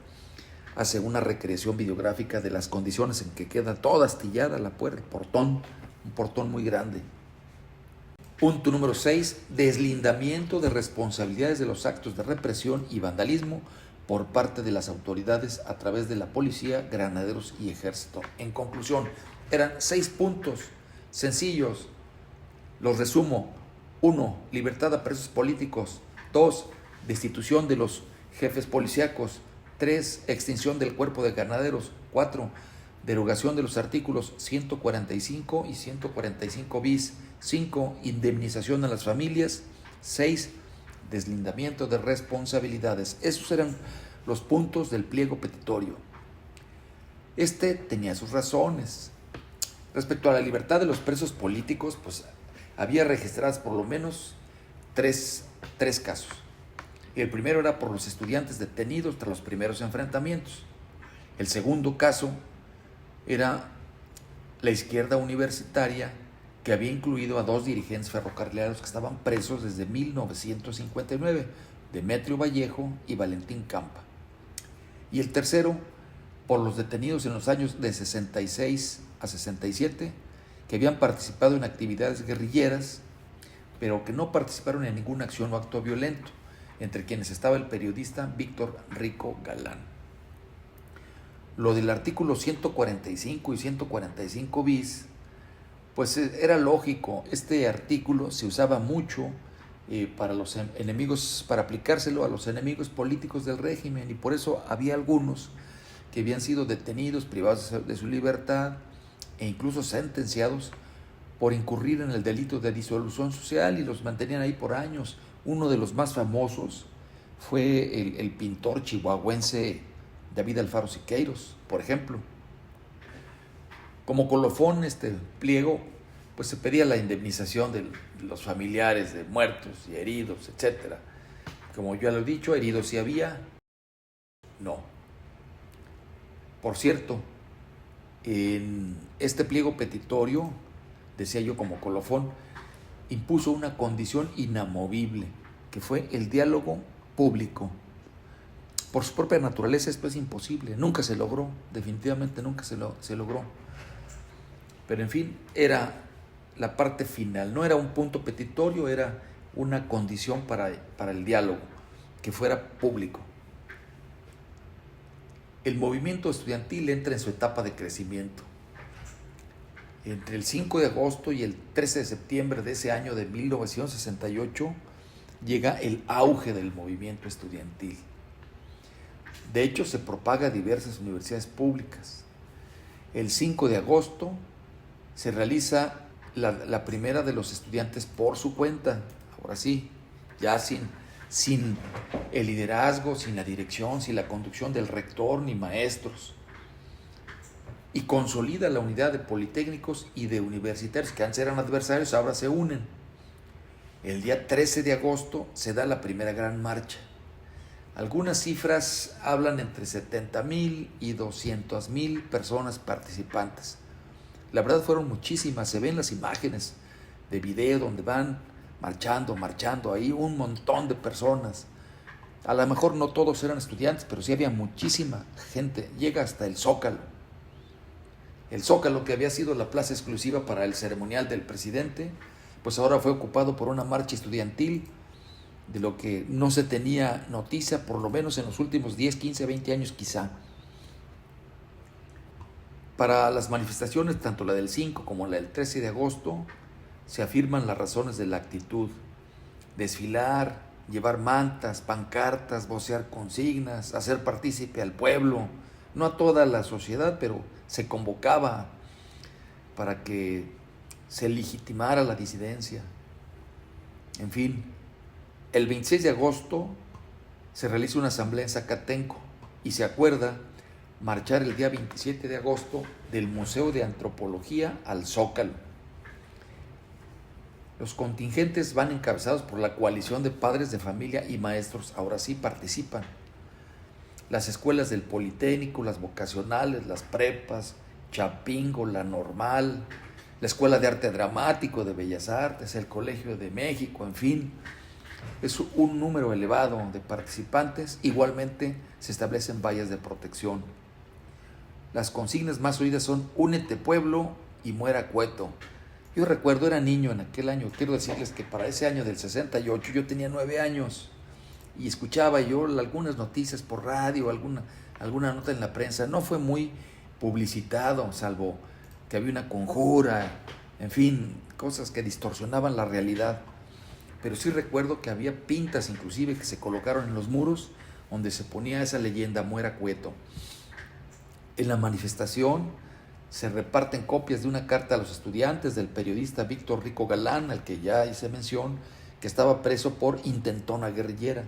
hace una recreación videográfica de las condiciones en que queda toda astillada la puerta, el portón, un portón muy grande. Punto número 6, deslindamiento de responsabilidades de los actos de represión y vandalismo por parte de las autoridades a través de la policía, granaderos y ejército. En conclusión, eran 6 puntos sencillos. Los resumo. 1. Libertad a presos políticos. 2. Destitución de los jefes policíacos. 3. Extinción del cuerpo de ganaderos. 4. Derogación de los artículos 145 y 145 bis. 5. Indemnización a las familias. 6. Deslindamiento de responsabilidades. Esos eran los puntos del pliego petitorio. Este tenía sus razones. Respecto a la libertad de los presos políticos, pues había registradas por lo menos tres casos. El primero era por los estudiantes detenidos tras los primeros enfrentamientos. El segundo caso era la izquierda universitaria, que había incluido a 2 dirigentes ferrocarrileros que estaban presos desde 1959, Demetrio Vallejo y Valentín Campa. Y el tercero, por los detenidos en los años de 66 a 67, que habían participado en actividades guerrilleras, pero que no participaron en ninguna acción o acto violento, entre quienes estaba el periodista Víctor Rico Galán. Lo del artículo 145 y 145 bis, pues era lógico. Este artículo se usaba mucho para los enemigos, para aplicárselo a los enemigos políticos del régimen, y por eso había algunos que habían sido detenidos, privados de su libertad e incluso sentenciados por incurrir en el delito de disolución social, y los mantenían ahí por años. Uno de los más famosos fue el pintor chihuahuense David Alfaro Siqueiros, por ejemplo. Como colofón, este pliego, pues se pedía la indemnización de los familiares de muertos y heridos, etc. Como ya lo he dicho, heridos sí había, no. Por cierto, en este pliego petitorio, decía yo como colofón, impuso una condición inamovible, que fue el diálogo público. Por su propia naturaleza esto es imposible, nunca se logró, definitivamente nunca se logró. Pero en fin, era la parte final, no era un punto petitorio, era una condición para el diálogo, que fuera público. El movimiento estudiantil entra en su etapa de crecimiento. Entre el 5 de agosto y el 13 de septiembre de ese año de 1968 llega el auge del movimiento estudiantil. De hecho, se propaga a diversas universidades públicas. El 5 de agosto se realiza la primera de los estudiantes por su cuenta, ahora sí, ya sin el liderazgo, sin la dirección, sin la conducción del rector ni maestros, y consolida la unidad de politécnicos y de universitarios que antes eran adversarios, ahora se unen. El día 13 de agosto se da la primera gran marcha. Algunas cifras hablan entre 70,000 y 200,000 personas participantes. La verdad fueron muchísimas, se ven las imágenes de video donde van marchando ahí un montón de personas. A lo mejor no todos eran estudiantes, pero sí había muchísima gente. Llega hasta el Zócalo. El Zócalo, que había sido la plaza exclusiva para el ceremonial del presidente, pues ahora fue ocupado por una marcha estudiantil, de lo que no se tenía noticia, por lo menos en los últimos 10, 15, 20 años quizá. Para las manifestaciones, tanto la del 5 como la del 13 de agosto, se afirman las razones de la actitud: desfilar, llevar mantas, pancartas, vocear consignas, hacer partícipe al pueblo, no a toda la sociedad, pero se convocaba para que se legitimara la disidencia. En fin, el 26 de agosto se realiza una asamblea en Zacatenco y se acuerda marchar el día 27 de agosto del Museo de Antropología al Zócalo. Los contingentes van encabezados por la coalición de padres de familia y maestros, ahora sí participan. las escuelas del Politécnico, las vocacionales, las prepas, Chapingo, la Normal, la Escuela de Arte Dramático de Bellas Artes, el Colegio de México, en fin. Es un número elevado de participantes. Igualmente se establecen vallas de protección. Las consignas más oídas son únete pueblo y muera Cueto. Yo recuerdo, era niño en aquel año, quiero decirles que para ese año del 68 yo tenía 9 años y escuchaba yo algunas noticias por radio, alguna nota en la prensa. No fue muy publicitado, salvo que había una conjura, en fin, cosas que distorsionaban la realidad. Pero sí recuerdo que había pintas inclusive que se colocaron en los muros donde se ponía esa leyenda, muera Cueto. En la manifestación se reparten copias de una carta a los estudiantes del periodista Víctor Rico Galán, al que ya hice mención, que estaba preso por intentona guerrillera.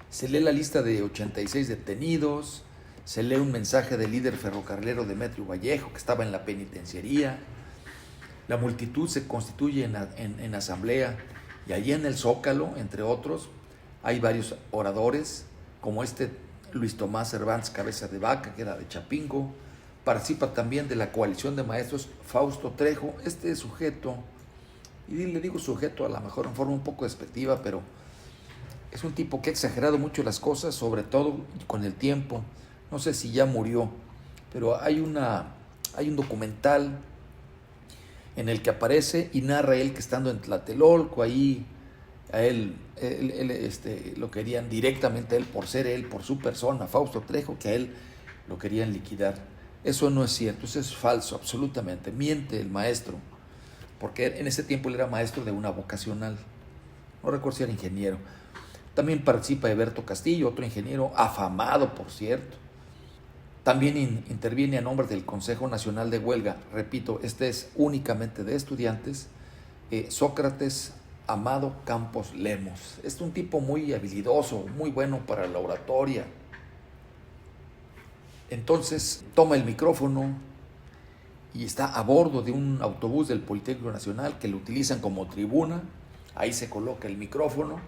Se lee la lista de 86 detenidos, se lee un mensaje del líder ferrocarrilero Demetrio Vallejo, que estaba en la penitenciaría. La multitud se constituye en asamblea, y allí en el Zócalo, entre otros, hay varios oradores, como Luis Tomás Cervantes Cabeza de Vaca, que era de Chapingo. Participa también de la coalición de maestros Fausto Trejo. Este sujeto, y le digo sujeto a lo mejor en forma un poco despectiva, pero es un tipo que ha exagerado mucho las cosas, sobre todo con el tiempo. No sé si ya murió, pero hay un documental en el que aparece y narra él que estando en Tlatelolco, ahí a él lo querían directamente a él, por su persona, Fausto Trejo, que a él lo querían liquidar. Eso no es cierto, eso es falso, absolutamente. Miente el maestro, porque en ese tiempo él era maestro de una vocacional. No recuerdo si era ingeniero. También participa Eberto Castillo, otro ingeniero afamado, por cierto. También interviene a nombre del Consejo Nacional de Huelga. Repito, este es únicamente de estudiantes. Sócrates Amado Campos Lemos. Es un tipo muy habilidoso, muy bueno para la oratoria. Entonces toma el micrófono y está a bordo de un autobús del Politécnico Nacional que lo utilizan como tribuna. Ahí se coloca el micrófono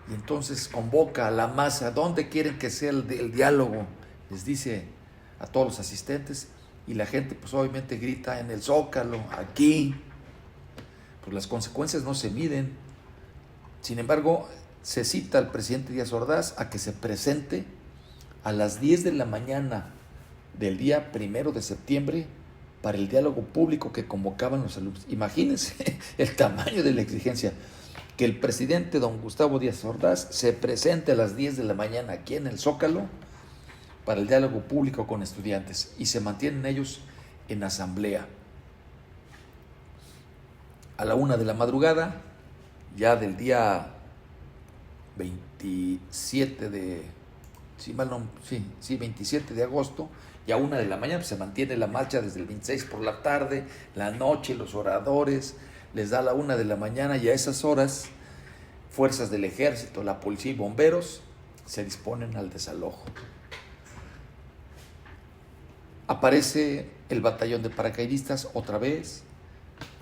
y entonces convoca a la masa. ¿Dónde quieren que sea el diálogo? Les dice a todos los asistentes, y la gente pues obviamente grita: en el Zócalo, aquí. Pues las consecuencias no se miden. Sin embargo, se cita al presidente Díaz Ordaz a que se presente a las 10 de la mañana del día 1 de septiembre para el diálogo público que convocaban los alumnos. Imagínense el tamaño de la exigencia, que el presidente don Gustavo Díaz Ordaz se presente a las 10 de la mañana aquí en el Zócalo para el diálogo público con estudiantes, y se mantienen ellos en asamblea. A la 1 de la madrugada, ya del día 27 de agosto, y a 1 de la mañana pues se mantiene la marcha desde el 26 por la tarde, la noche, los oradores, les da la 1 de la mañana, y a esas horas fuerzas del ejército, la policía y bomberos se disponen al desalojo. Aparece el batallón de paracaidistas otra vez,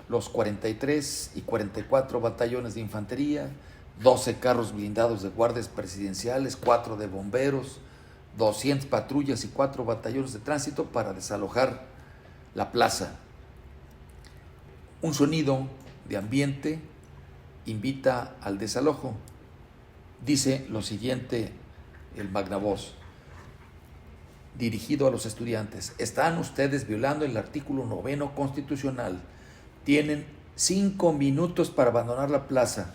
los 43 y 44 batallones de infantería, 12 carros blindados de guardias presidenciales, 4 de bomberos, 200 patrullas y 4 batallones de tránsito para desalojar la plaza. Un sonido de ambiente invita al desalojo. Dice lo siguiente el magnavoz, dirigido a los estudiantes: están ustedes violando el artículo 9 constitucional. Tienen 5 minutos para abandonar la plaza.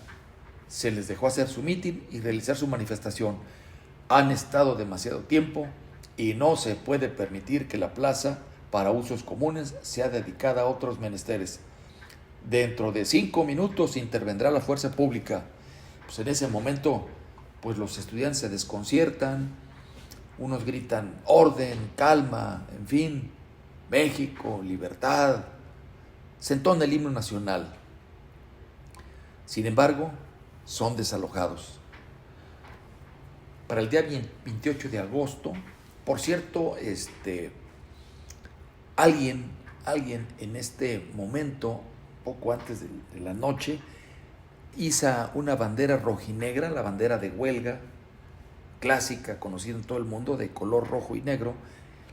Se les dejó hacer su mitin y realizar su manifestación. Han estado demasiado tiempo y no se puede permitir que la plaza para usos comunes sea dedicada a otros menesteres. Dentro de 5 minutos intervendrá la fuerza pública. Pues en ese momento, pues los estudiantes se desconciertan, unos gritan orden, calma, en fin, México, libertad. Se entona el himno nacional. Sin embargo, son desalojados. Para el día 28 de agosto, por cierto, alguien en este momento, poco antes de la noche, iza una bandera rojinegra, la bandera de huelga, clásica, conocida en todo el mundo, de color rojo y negro,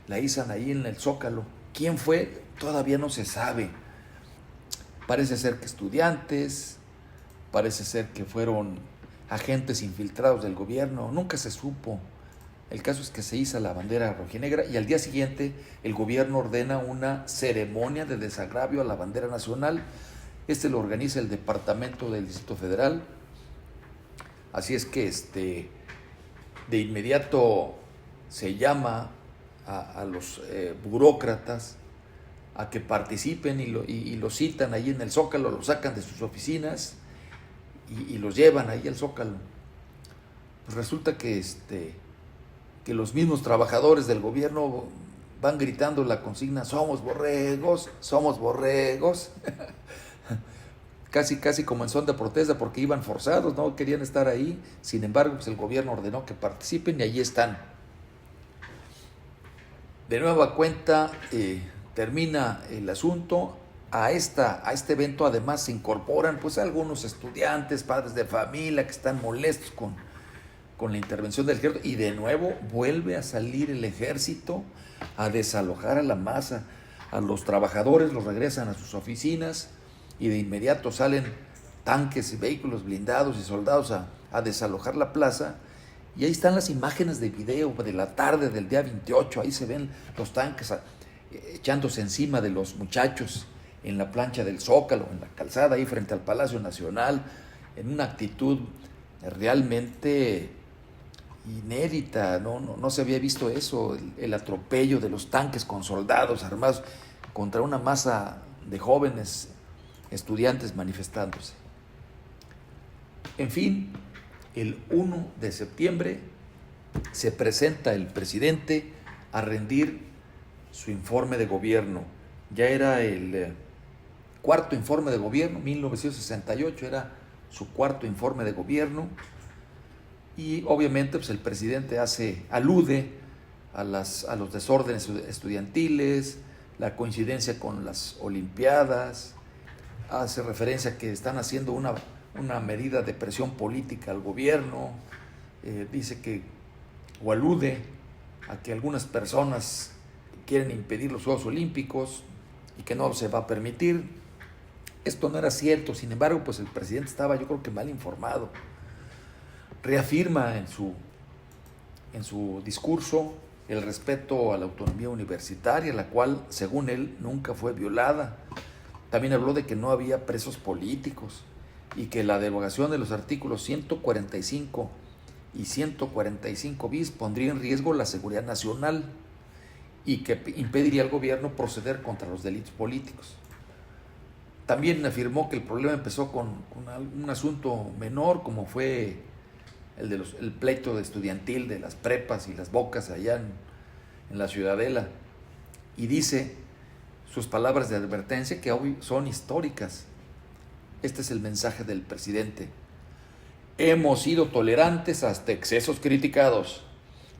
la izan ahí en el Zócalo. ¿Quién fue? Todavía no se sabe. Parece ser que estudiantes, parece ser que fueron agentes infiltrados del gobierno, nunca se supo. El caso es que se iza la bandera rojinegra y al día siguiente el gobierno ordena una ceremonia de desagravio a la bandera nacional. Lo organiza el Departamento del Distrito Federal. Así es que de inmediato se llama a los burócratas a que participen y los citan ahí en el Zócalo, los sacan de sus oficinas y los llevan ahí al Zócalo. Pues resulta que los mismos trabajadores del gobierno van gritando la consigna: somos borregos, somos borregos. Casi como en son de protesta, porque iban forzados, no querían estar ahí. Sin embargo, pues el gobierno ordenó que participen y allí están. De nueva cuenta, termina el asunto. A este evento además se incorporan pues algunos estudiantes, padres de familia que están molestos con la intervención del ejército, y de nuevo vuelve a salir el ejército a desalojar a la masa. A los trabajadores los regresan a sus oficinas y de inmediato salen tanques y vehículos blindados y soldados a desalojar la plaza. Y ahí están las imágenes de video de la tarde del día 28, ahí se ven los tanques echándose encima de los muchachos en la plancha del Zócalo, en la calzada ahí frente al Palacio Nacional, en una actitud realmente inédita. No se había visto eso, el atropello de los tanques con soldados armados contra una masa de jóvenes estudiantes manifestándose. En fin, el 1 de septiembre se presenta el presidente a rendir su informe de gobierno. Ya era el cuarto informe de gobierno, 1968 era su cuarto informe de gobierno, y obviamente pues el presidente alude a los desórdenes estudiantiles, la coincidencia con las Olimpiadas, hace referencia a que están haciendo una medida de presión política al gobierno, dice que, o alude a que algunas personas quieren impedir los Juegos Olímpicos y que no se va a permitir. Esto no era cierto, sin embargo, pues el presidente estaba, yo creo que mal informado. Reafirma en su discurso el respeto a la autonomía universitaria, la cual, según él, nunca fue violada. También habló de que no había presos políticos y que la derogación de los artículos 145 y 145 bis pondría en riesgo la seguridad nacional y que impediría al gobierno proceder contra los delitos políticos. También afirmó que el problema empezó con un asunto menor, como fue el pleito estudiantil de las prepas y las bocas allá en la Ciudadela, y dice sus palabras de advertencia que hoy son históricas. Este es el mensaje del presidente: hemos sido tolerantes hasta excesos criticados,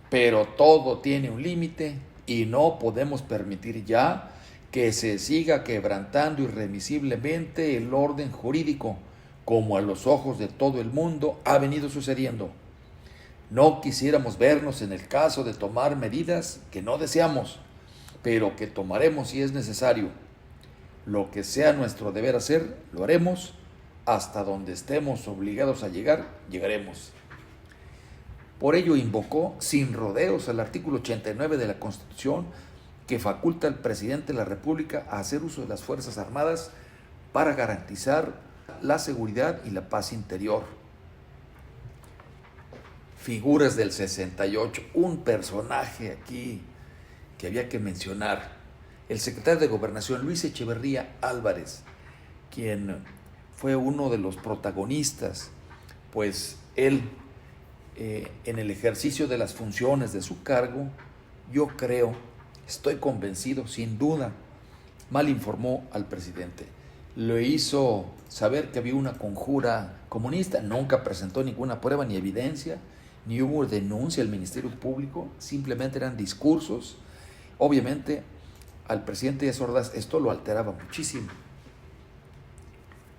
pero todo tiene un límite y no podemos permitir ya que se siga quebrantando irremisiblemente el orden jurídico, como a los ojos de todo el mundo ha venido sucediendo. No quisiéramos vernos en el caso de tomar medidas que no deseamos, pero que tomaremos si es necesario. Lo que sea nuestro deber hacer, lo haremos. Hasta donde estemos obligados a llegar, llegaremos. Por ello invocó sin rodeos al artículo 89 de la Constitución, que faculta al presidente de la República a hacer uso de las Fuerzas Armadas para garantizar la seguridad y la paz interior. Figuras del 68, un personaje aquí que había que mencionar: el secretario de Gobernación, Luis Echeverría Álvarez, quien fue uno de los protagonistas, pues él, en el ejercicio de las funciones de su cargo, yo creo, estoy convencido, sin duda, mal informó al presidente. Le hizo saber que había una conjura comunista, nunca presentó ninguna prueba ni evidencia, ni hubo denuncia al Ministerio Público, simplemente eran discursos. Obviamente, al presidente Díaz Ordaz esto lo alteraba muchísimo.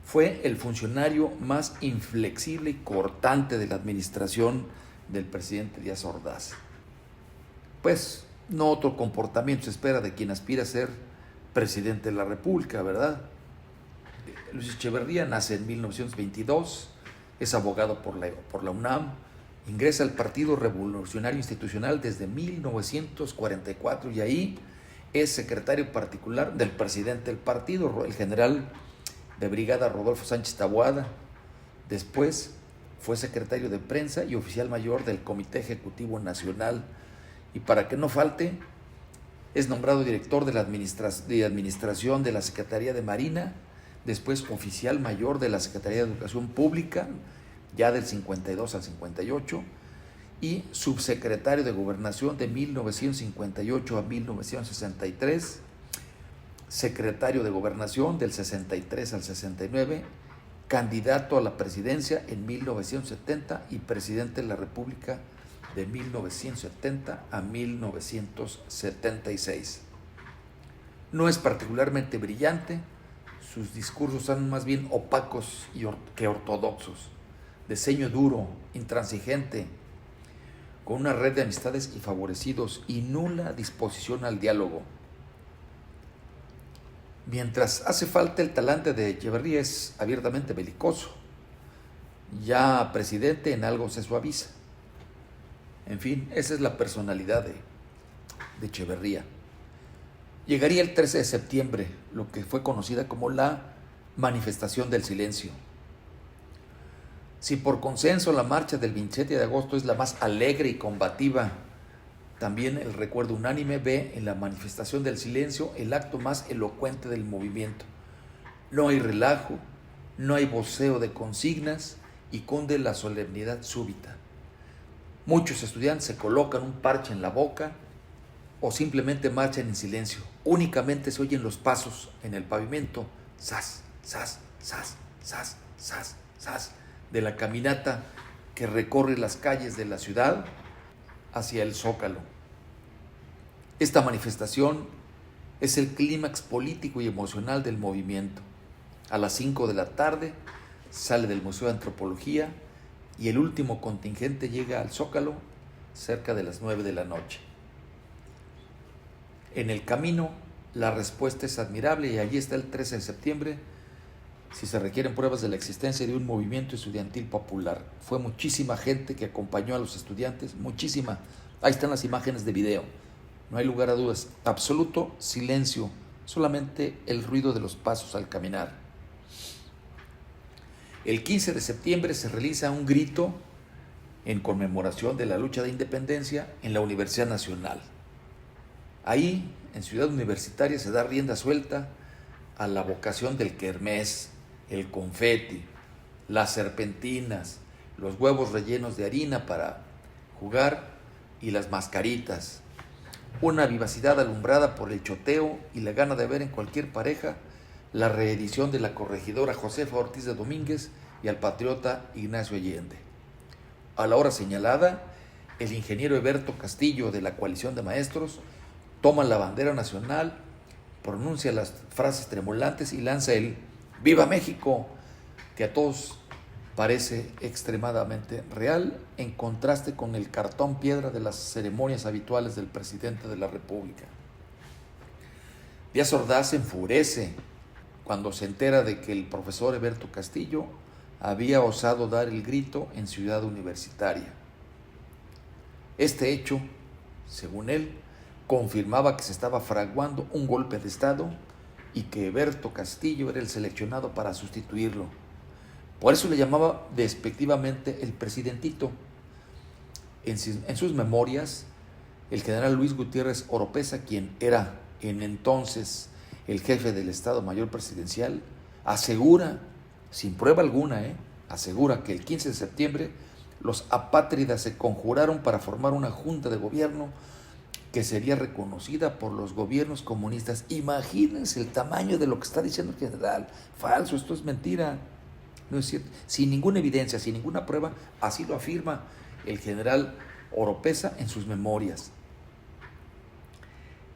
Fue el funcionario más inflexible y cortante de la administración del presidente Díaz Ordaz. Pues no otro comportamiento se espera de quien aspira a ser presidente de la República, ¿verdad? Luis Echeverría nace en 1922, es abogado por la UNAM, ingresa al Partido Revolucionario Institucional desde 1944 y ahí es secretario particular del presidente del partido, el general de brigada Rodolfo Sánchez Taboada. Después fue secretario de prensa y oficial mayor del Comité Ejecutivo Nacional. Y para que no falte, es nombrado director de la administración de la Secretaría de Marina, después oficial mayor de la Secretaría de Educación Pública, ya del 52 al 58, y subsecretario de Gobernación de 1958 a 1963, secretario de Gobernación del 63 al 69, candidato a la presidencia en 1970 y presidente de la República de 1970 a 1976. No es particularmente brillante, sus discursos son más bien opacos que ortodoxos, de ceño duro, intransigente, con una red de amistades y favorecidos y nula disposición al diálogo. Mientras hace falta, el talante de Echeverría es abiertamente belicoso. Ya presidente, en algo se suaviza. En fin, esa es la personalidad de Echeverría. Llegaría el 13 de septiembre, lo que fue conocida como la manifestación del silencio. Si por consenso la marcha del 27 de agosto es la más alegre y combativa, también el recuerdo unánime ve en la manifestación del silencio el acto más elocuente del movimiento. No hay relajo, no hay voceo de consignas y cunde la solemnidad súbita. Muchos estudiantes se colocan un parche en la boca o simplemente marchan en silencio. Únicamente se oyen los pasos en el pavimento, zas, zas, zas, zas, zas, zas, de la caminata que recorre las calles de la ciudad hacia el Zócalo. Esta manifestación es el clímax político y emocional del movimiento. A las 5 de la tarde sale del Museo de Antropología y el último contingente llega al Zócalo cerca de las 9 de la noche. En el camino, la respuesta es admirable y allí está el 13 de septiembre, si se requieren pruebas de la existencia de un movimiento estudiantil popular. Fue muchísima gente que acompañó a los estudiantes, muchísima. Ahí están las imágenes de video. No hay lugar a dudas. Absoluto silencio, solamente el ruido de los pasos al caminar. El 15 de septiembre se realiza un grito en conmemoración de la lucha de independencia en la Universidad Nacional. Ahí, en Ciudad Universitaria, se da rienda suelta a la vocación del kermés, el confeti, las serpentinas, los huevos rellenos de harina para jugar y las mascaritas. Una vivacidad alumbrada por el choteo y la gana de ver en cualquier pareja la reedición de la corregidora Josefa Ortiz de Domínguez y al patriota Ignacio Allende. A la hora señalada, el ingeniero Eberto Castillo de la Coalición de Maestros toma la bandera nacional, pronuncia las frases tremolantes y lanza el ¡Viva México!, que a todos parece extremadamente real, en contraste con el cartón piedra de las ceremonias habituales del presidente de la República. Díaz Ordaz se enfurece cuando se entera de que el profesor Eberto Castillo había osado dar el grito en Ciudad Universitaria. Este hecho, según él, confirmaba que se estaba fraguando un golpe de Estado y que Eberto Castillo era el seleccionado para sustituirlo. Por eso le llamaba despectivamente el presidentito. En sus memorias, el general Luis Gutiérrez Oropeza, quien era en entonces el jefe del Estado Mayor Presidencial, asegura, sin prueba alguna, asegura que el 15 de septiembre los apátridas se conjuraron para formar una junta de gobierno que sería reconocida por los gobiernos comunistas. Imagínense el tamaño de lo que está diciendo el general. Falso, esto es mentira. No es cierto. Sin ninguna evidencia, sin ninguna prueba, así lo afirma el general Oropeza en sus memorias.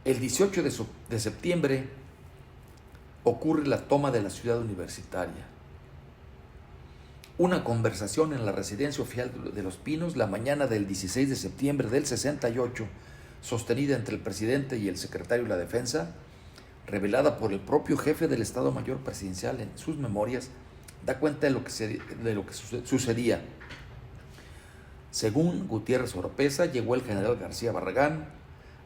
El 18 de septiembre ocurre la toma de la Ciudad Universitaria. una conversación en la residencia oficial de Los Pinos la mañana del 16 de septiembre del 68, sostenida entre el presidente y el secretario de la Defensa, revelada por el propio jefe del Estado Mayor Presidencial en sus memorias, da cuenta de lo que sucedía. Según Gutiérrez Oropeza, llegó el general García Barragán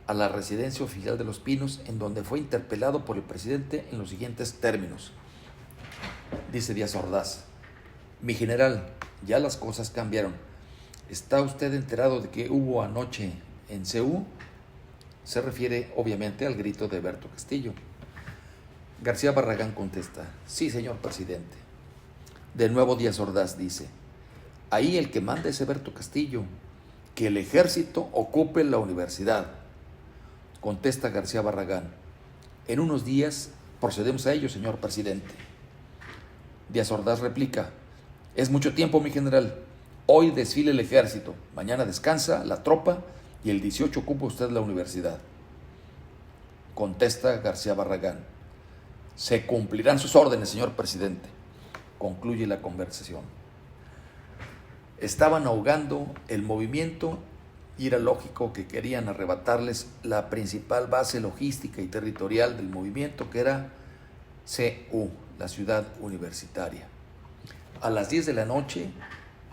a la residencia oficial de Los Pinos, en donde fue interpelado por el presidente en los siguientes términos. Dice Díaz Ordaz: mi general, ya las cosas cambiaron. ¿Está usted enterado de que hubo anoche en CU? Se refiere obviamente al grito de Berto Castillo. García Barragán contesta: sí, señor presidente. De nuevo Díaz Ordaz dice: ahí el que manda es Berto Castillo, que el ejército ocupe la universidad. Contesta García Barragán: en unos días procedemos a ello, señor presidente. Díaz Ordaz replica: es mucho tiempo, mi general. Hoy desfila el ejército, mañana descansa la tropa y el 18 ocupa usted la universidad. Contesta García Barragán: se cumplirán sus órdenes, señor presidente. Concluye la conversación. Estaban ahogando el movimiento y era lógico que querían arrebatarles la principal base logística y territorial del movimiento, que era CU, la ciudad universitaria. A las 10 de la noche,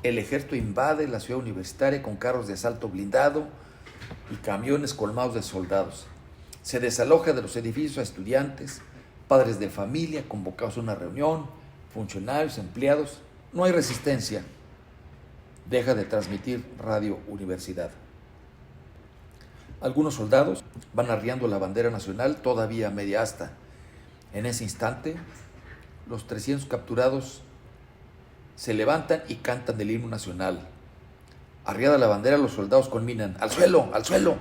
el ejército invade la ciudad universitaria con carros de asalto blindado y camiones colmados de soldados. Se desaloja de los edificios a estudiantes, padres de familia convocados a una reunión, funcionarios, empleados. No hay resistencia. Deja de transmitir Radio Universidad. Algunos soldados van arriando la bandera nacional todavía a media asta. En ese instante, los 300 capturados se levantan y cantan el himno nacional. Arriada la bandera, los soldados culminan: ¡al suelo, al suelo!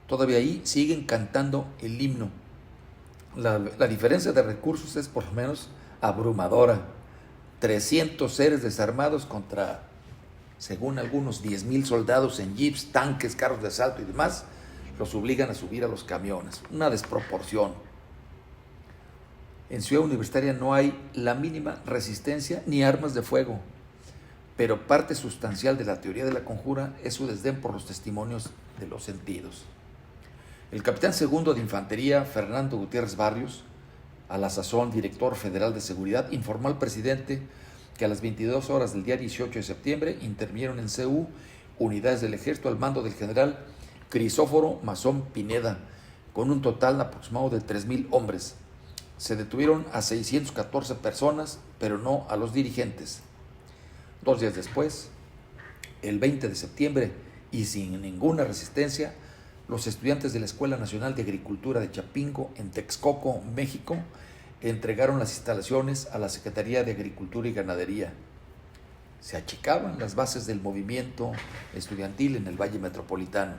Todavía ahí siguen cantando el himno. La diferencia de recursos es por lo menos abrumadora. 300 seres desarmados contra, según algunos, 10,000 soldados en jeeps, tanques, carros de asalto y demás. Los obligan a subir a los camiones. Una desproporción. En Ciudad Universitaria no hay la mínima resistencia ni armas de fuego, pero parte sustancial de la teoría de la conjura es su desdén por los testimonios de los sentidos. El capitán segundo de infantería, Fernando Gutiérrez Barrios, a la sazón director federal de seguridad, informó al presidente que a las 22 horas del día 18 de septiembre intervinieron en CU unidades del ejército al mando del general Crisóforo Mazón Pineda, con un total aproximado de 3,000 hombres. Se detuvieron a 614 personas, pero no a los dirigentes. 2 días después, el 20 de septiembre, y sin ninguna resistencia, los estudiantes de la Escuela Nacional de Agricultura de Chapingo, en Texcoco, México, entregaron las instalaciones a la Secretaría de Agricultura y Ganadería. Se achicaban las bases del movimiento estudiantil en el Valle Metropolitano.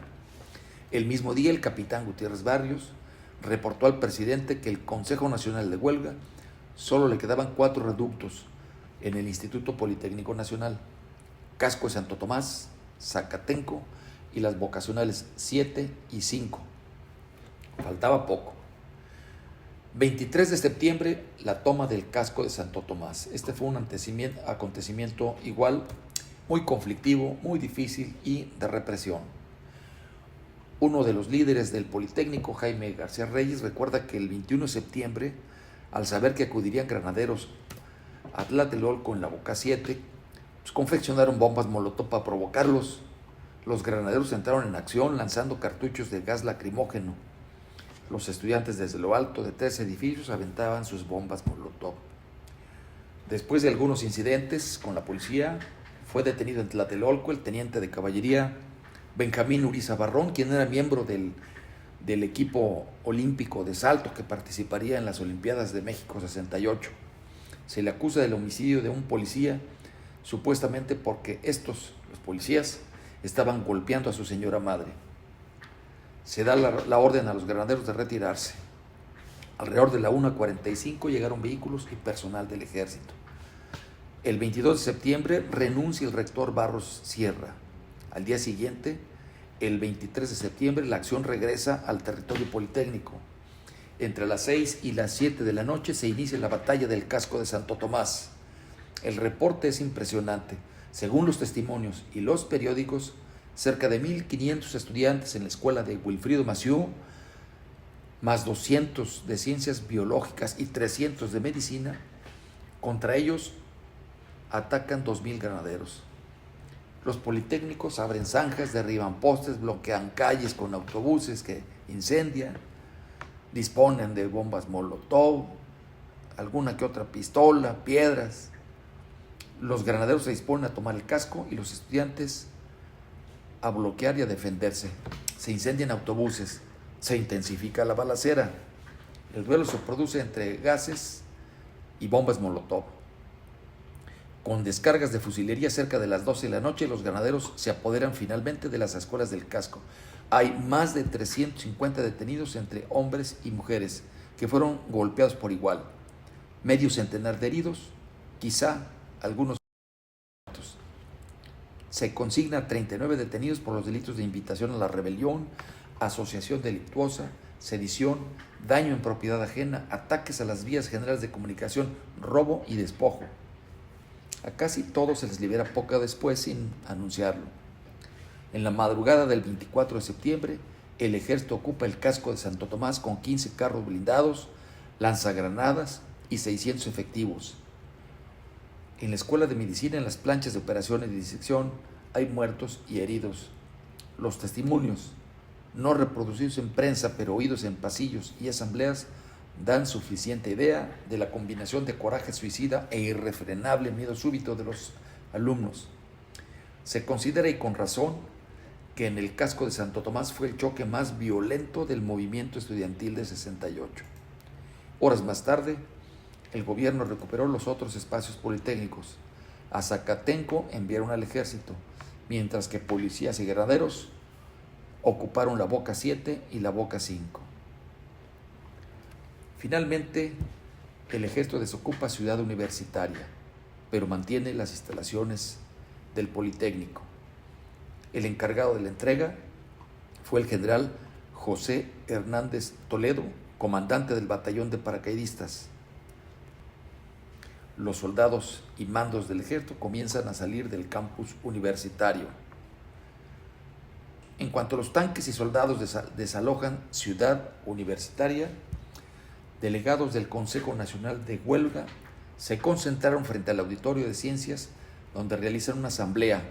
El mismo día, el capitán Gutiérrez Barrios reportó al presidente que el Consejo Nacional de Huelga solo le quedaban 4 reductos en el Instituto Politécnico Nacional: Casco de Santo Tomás, Zacatenco y las vocacionales 7 y 5. Faltaba poco. 23 de septiembre, la toma del Casco de Santo Tomás. Este fue un acontecimiento igual, muy conflictivo, muy difícil y de represión. Uno de los líderes del Politécnico, Jaime García Reyes, recuerda que el 21 de septiembre, al saber que acudirían granaderos a Tlatelolco en la Boca 7, confeccionaron bombas molotov para provocarlos. Los granaderos entraron en acción lanzando cartuchos de gas lacrimógeno. Los estudiantes desde lo alto de 3 edificios aventaban sus bombas molotov. Después de algunos incidentes con la policía, fue detenido en Tlatelolco el teniente de caballería Benjamín Uriza Barrón, quien era miembro del equipo olímpico de salto que participaría en las Olimpiadas de México 68. Se le acusa del homicidio de un policía, supuestamente porque los policías, estaban golpeando a su señora madre. Se da la orden a los granaderos de retirarse. Alrededor de la 1:45 llegaron vehículos y personal del ejército. El 22 de septiembre renuncia el rector Barros Sierra. Al día siguiente, el 23 de septiembre, la acción regresa al territorio politécnico. Entre las 6 y las 7 de la noche se inicia la batalla del Casco de Santo Tomás. El reporte es impresionante. Según los testimonios y los periódicos, cerca de 1.500 estudiantes en la escuela de Wilfrido Massieu, más 200 de ciencias biológicas y 300 de medicina, contra ellos atacan 2.000 granaderos. Los politécnicos abren zanjas, derriban postes, bloquean calles con autobuses que incendian, disponen de bombas molotov, alguna que otra pistola, piedras. Los granaderos se disponen a tomar el casco y los estudiantes a bloquear y a defenderse. Se incendian autobuses, se intensifica la balacera. El duelo se produce entre gases y bombas molotov. Con descargas de fusilería cerca de las 12 de la noche, los granaderos se apoderan finalmente de las escuelas del casco. Hay más de 350 detenidos entre hombres y mujeres que fueron golpeados por igual. Medio centenar de heridos, quizá algunos muertos. Se consigna 39 detenidos por los delitos de invitación a la rebelión, asociación delictuosa, sedición, daño en propiedad ajena, ataques a las vías generales de comunicación, robo y despojo. A casi todos se les libera poco después sin anunciarlo. En la madrugada del 24 de septiembre, el ejército ocupa el casco de Santo Tomás con 15 carros blindados, lanzagranadas y 600 efectivos. En la escuela de medicina, en las planchas de operaciones de disección, hay muertos y heridos. Los testimonios, no reproducidos en prensa, pero oídos en pasillos y asambleas, dan suficiente idea de la combinación de coraje suicida e irrefrenable miedo súbito de los alumnos. Se considera, y con razón, que en el casco de Santo Tomás fue el choque más violento del movimiento estudiantil de 68. Horas más tarde, el gobierno recuperó los otros espacios politécnicos. A Zacatenco enviaron al ejército, mientras que policías y granaderos ocuparon la Boca 7 y la Boca 5. Finalmente, el ejército desocupa Ciudad Universitaria, pero mantiene las instalaciones del Politécnico. El encargado de la entrega fue el general José Hernández Toledo, comandante del batallón de paracaidistas. Los soldados y mandos del ejército comienzan a salir del campus universitario. En cuanto los tanques y soldados desalojan Ciudad Universitaria, delegados del Consejo Nacional de Huelga se concentraron frente al Auditorio de Ciencias, donde realizan una asamblea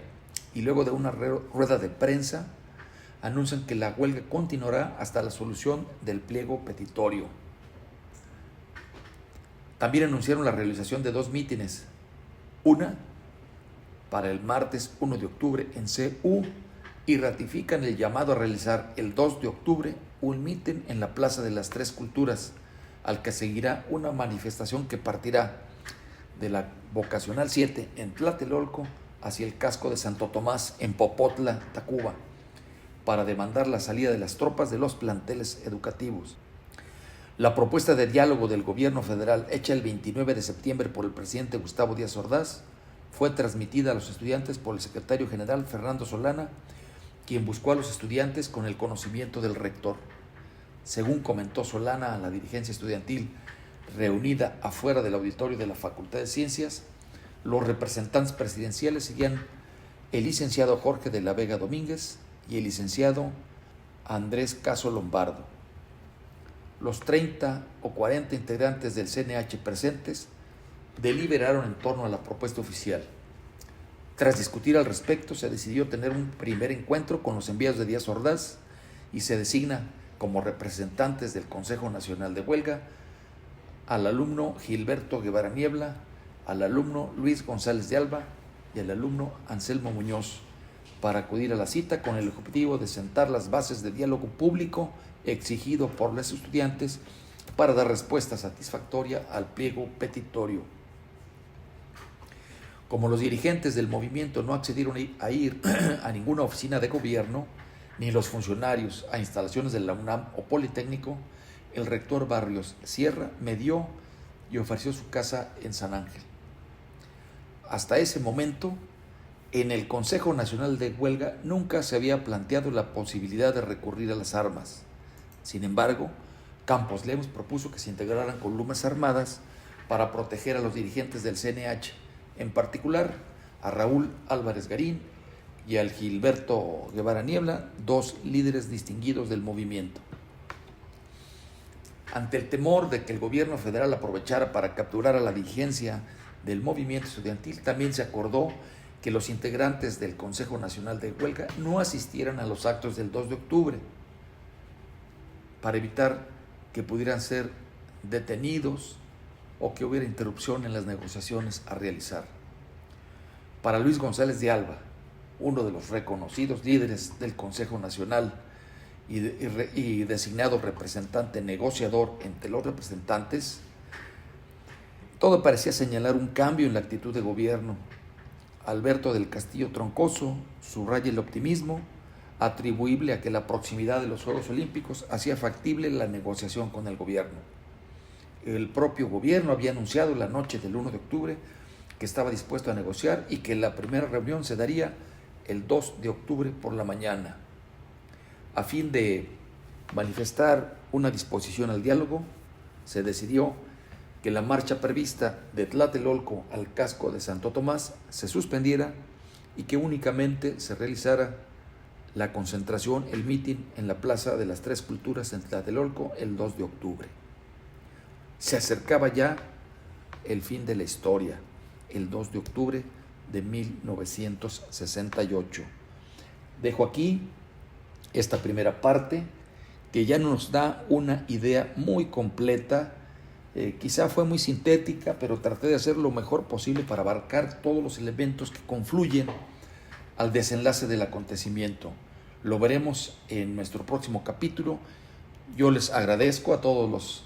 y luego de una rueda de prensa anuncian que la huelga continuará hasta la solución del pliego petitorio. También anunciaron la realización de 2 mítines, una para el martes 1 de octubre en CU, y ratifican el llamado a realizar el 2 de octubre un mitin en la Plaza de las Tres Culturas, al que seguirá una manifestación que partirá de la Vocacional 7 en Tlatelolco hacia el casco de Santo Tomás en Popotla, Tacuba, para demandar la salida de las tropas de los planteles educativos. La propuesta de diálogo del gobierno federal, hecha el 29 de septiembre por el presidente Gustavo Díaz Ordaz, fue transmitida a los estudiantes por el secretario general Fernando Solana, quien buscó a los estudiantes con el conocimiento del rector. Según comentó Solana a la dirigencia estudiantil reunida afuera del auditorio de la Facultad de Ciencias, los representantes presidenciales serían el licenciado Jorge de la Vega Domínguez y el licenciado Andrés Caso Lombardo. Los 30 o 40 integrantes del CNH presentes deliberaron en torno a la propuesta oficial. Tras discutir al respecto, se decidió tener un primer encuentro con los enviados de Díaz Ordaz y se designa como representantes del Consejo Nacional de Huelga al alumno Gilberto Guevara Niebla, al alumno Luis González de Alba y al alumno Anselmo Muñoz, para acudir a la cita con el objetivo de sentar las bases de diálogo público exigido por los estudiantes para dar respuesta satisfactoria al pliego petitorio. Como los dirigentes del movimiento no accedieron a ir a ninguna oficina de gobierno, ni los funcionarios a instalaciones de la UNAM o Politécnico, el rector Barrios Sierra medió y ofreció su casa en San Ángel. Hasta ese momento, en el Consejo Nacional de Huelga nunca se había planteado la posibilidad de recurrir a las armas. Sin embargo, Campos Lemos propuso que se integraran columnas armadas para proteger a los dirigentes del CNH en particular a Raúl Álvarez Garín y al Gilberto Guevara Niebla, dos líderes distinguidos del movimiento. Ante el temor de que el gobierno federal aprovechara para capturar a la dirigencia del movimiento estudiantil, también se acordó que los integrantes del Consejo Nacional de Huelga no asistieran a los actos del 2 de octubre para evitar que pudieran ser detenidos o que hubiera interrupción en las negociaciones a realizar. Para Luis González de Alba, uno de los reconocidos líderes del Consejo Nacional y designado representante negociador entre los representantes, todo parecía señalar un cambio en la actitud de gobierno. Alberto del Castillo Troncoso subraya el optimismo atribuible a que la proximidad de los Juegos Olímpicos hacía factible la negociación con el gobierno. El propio gobierno había anunciado la noche del 1 de octubre que estaba dispuesto a negociar y que la primera reunión se daría el 2 de octubre por la mañana. A fin de manifestar una disposición al diálogo, se decidió que la marcha prevista de Tlatelolco al casco de Santo Tomás se suspendiera y que únicamente se realizara la concentración, el mitin en la Plaza de las Tres Culturas en Tlatelolco el 2 de octubre. Se acercaba ya el fin de la historia, el 2 de octubre de 1968. Dejo aquí esta primera parte que ya nos da una idea muy completa. Quizá fue muy sintética, pero traté de hacer lo mejor posible para abarcar todos los elementos que confluyen al desenlace del acontecimiento. Lo veremos en nuestro próximo capítulo. Yo les agradezco a todos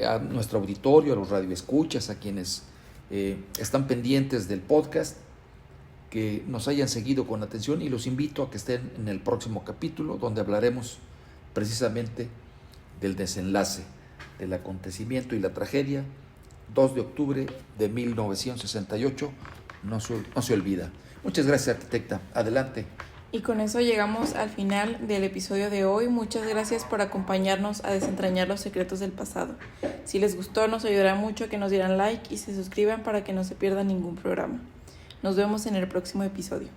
a nuestro auditorio, a los radioescuchas, a quienes están pendientes del podcast, que nos hayan seguido con atención, y los invito a que estén en el próximo capítulo, donde hablaremos precisamente del desenlace del acontecimiento y la tragedia. 2 de octubre de 1968 no se olvida. Muchas gracias, arquitecta. Adelante. Y con eso llegamos al final del episodio de hoy. Muchas gracias por acompañarnos a desentrañar los secretos del pasado. Si les gustó, nos ayudará mucho que nos dieran like y se suscriban para que no se pierdan ningún programa. Nos vemos en el próximo episodio.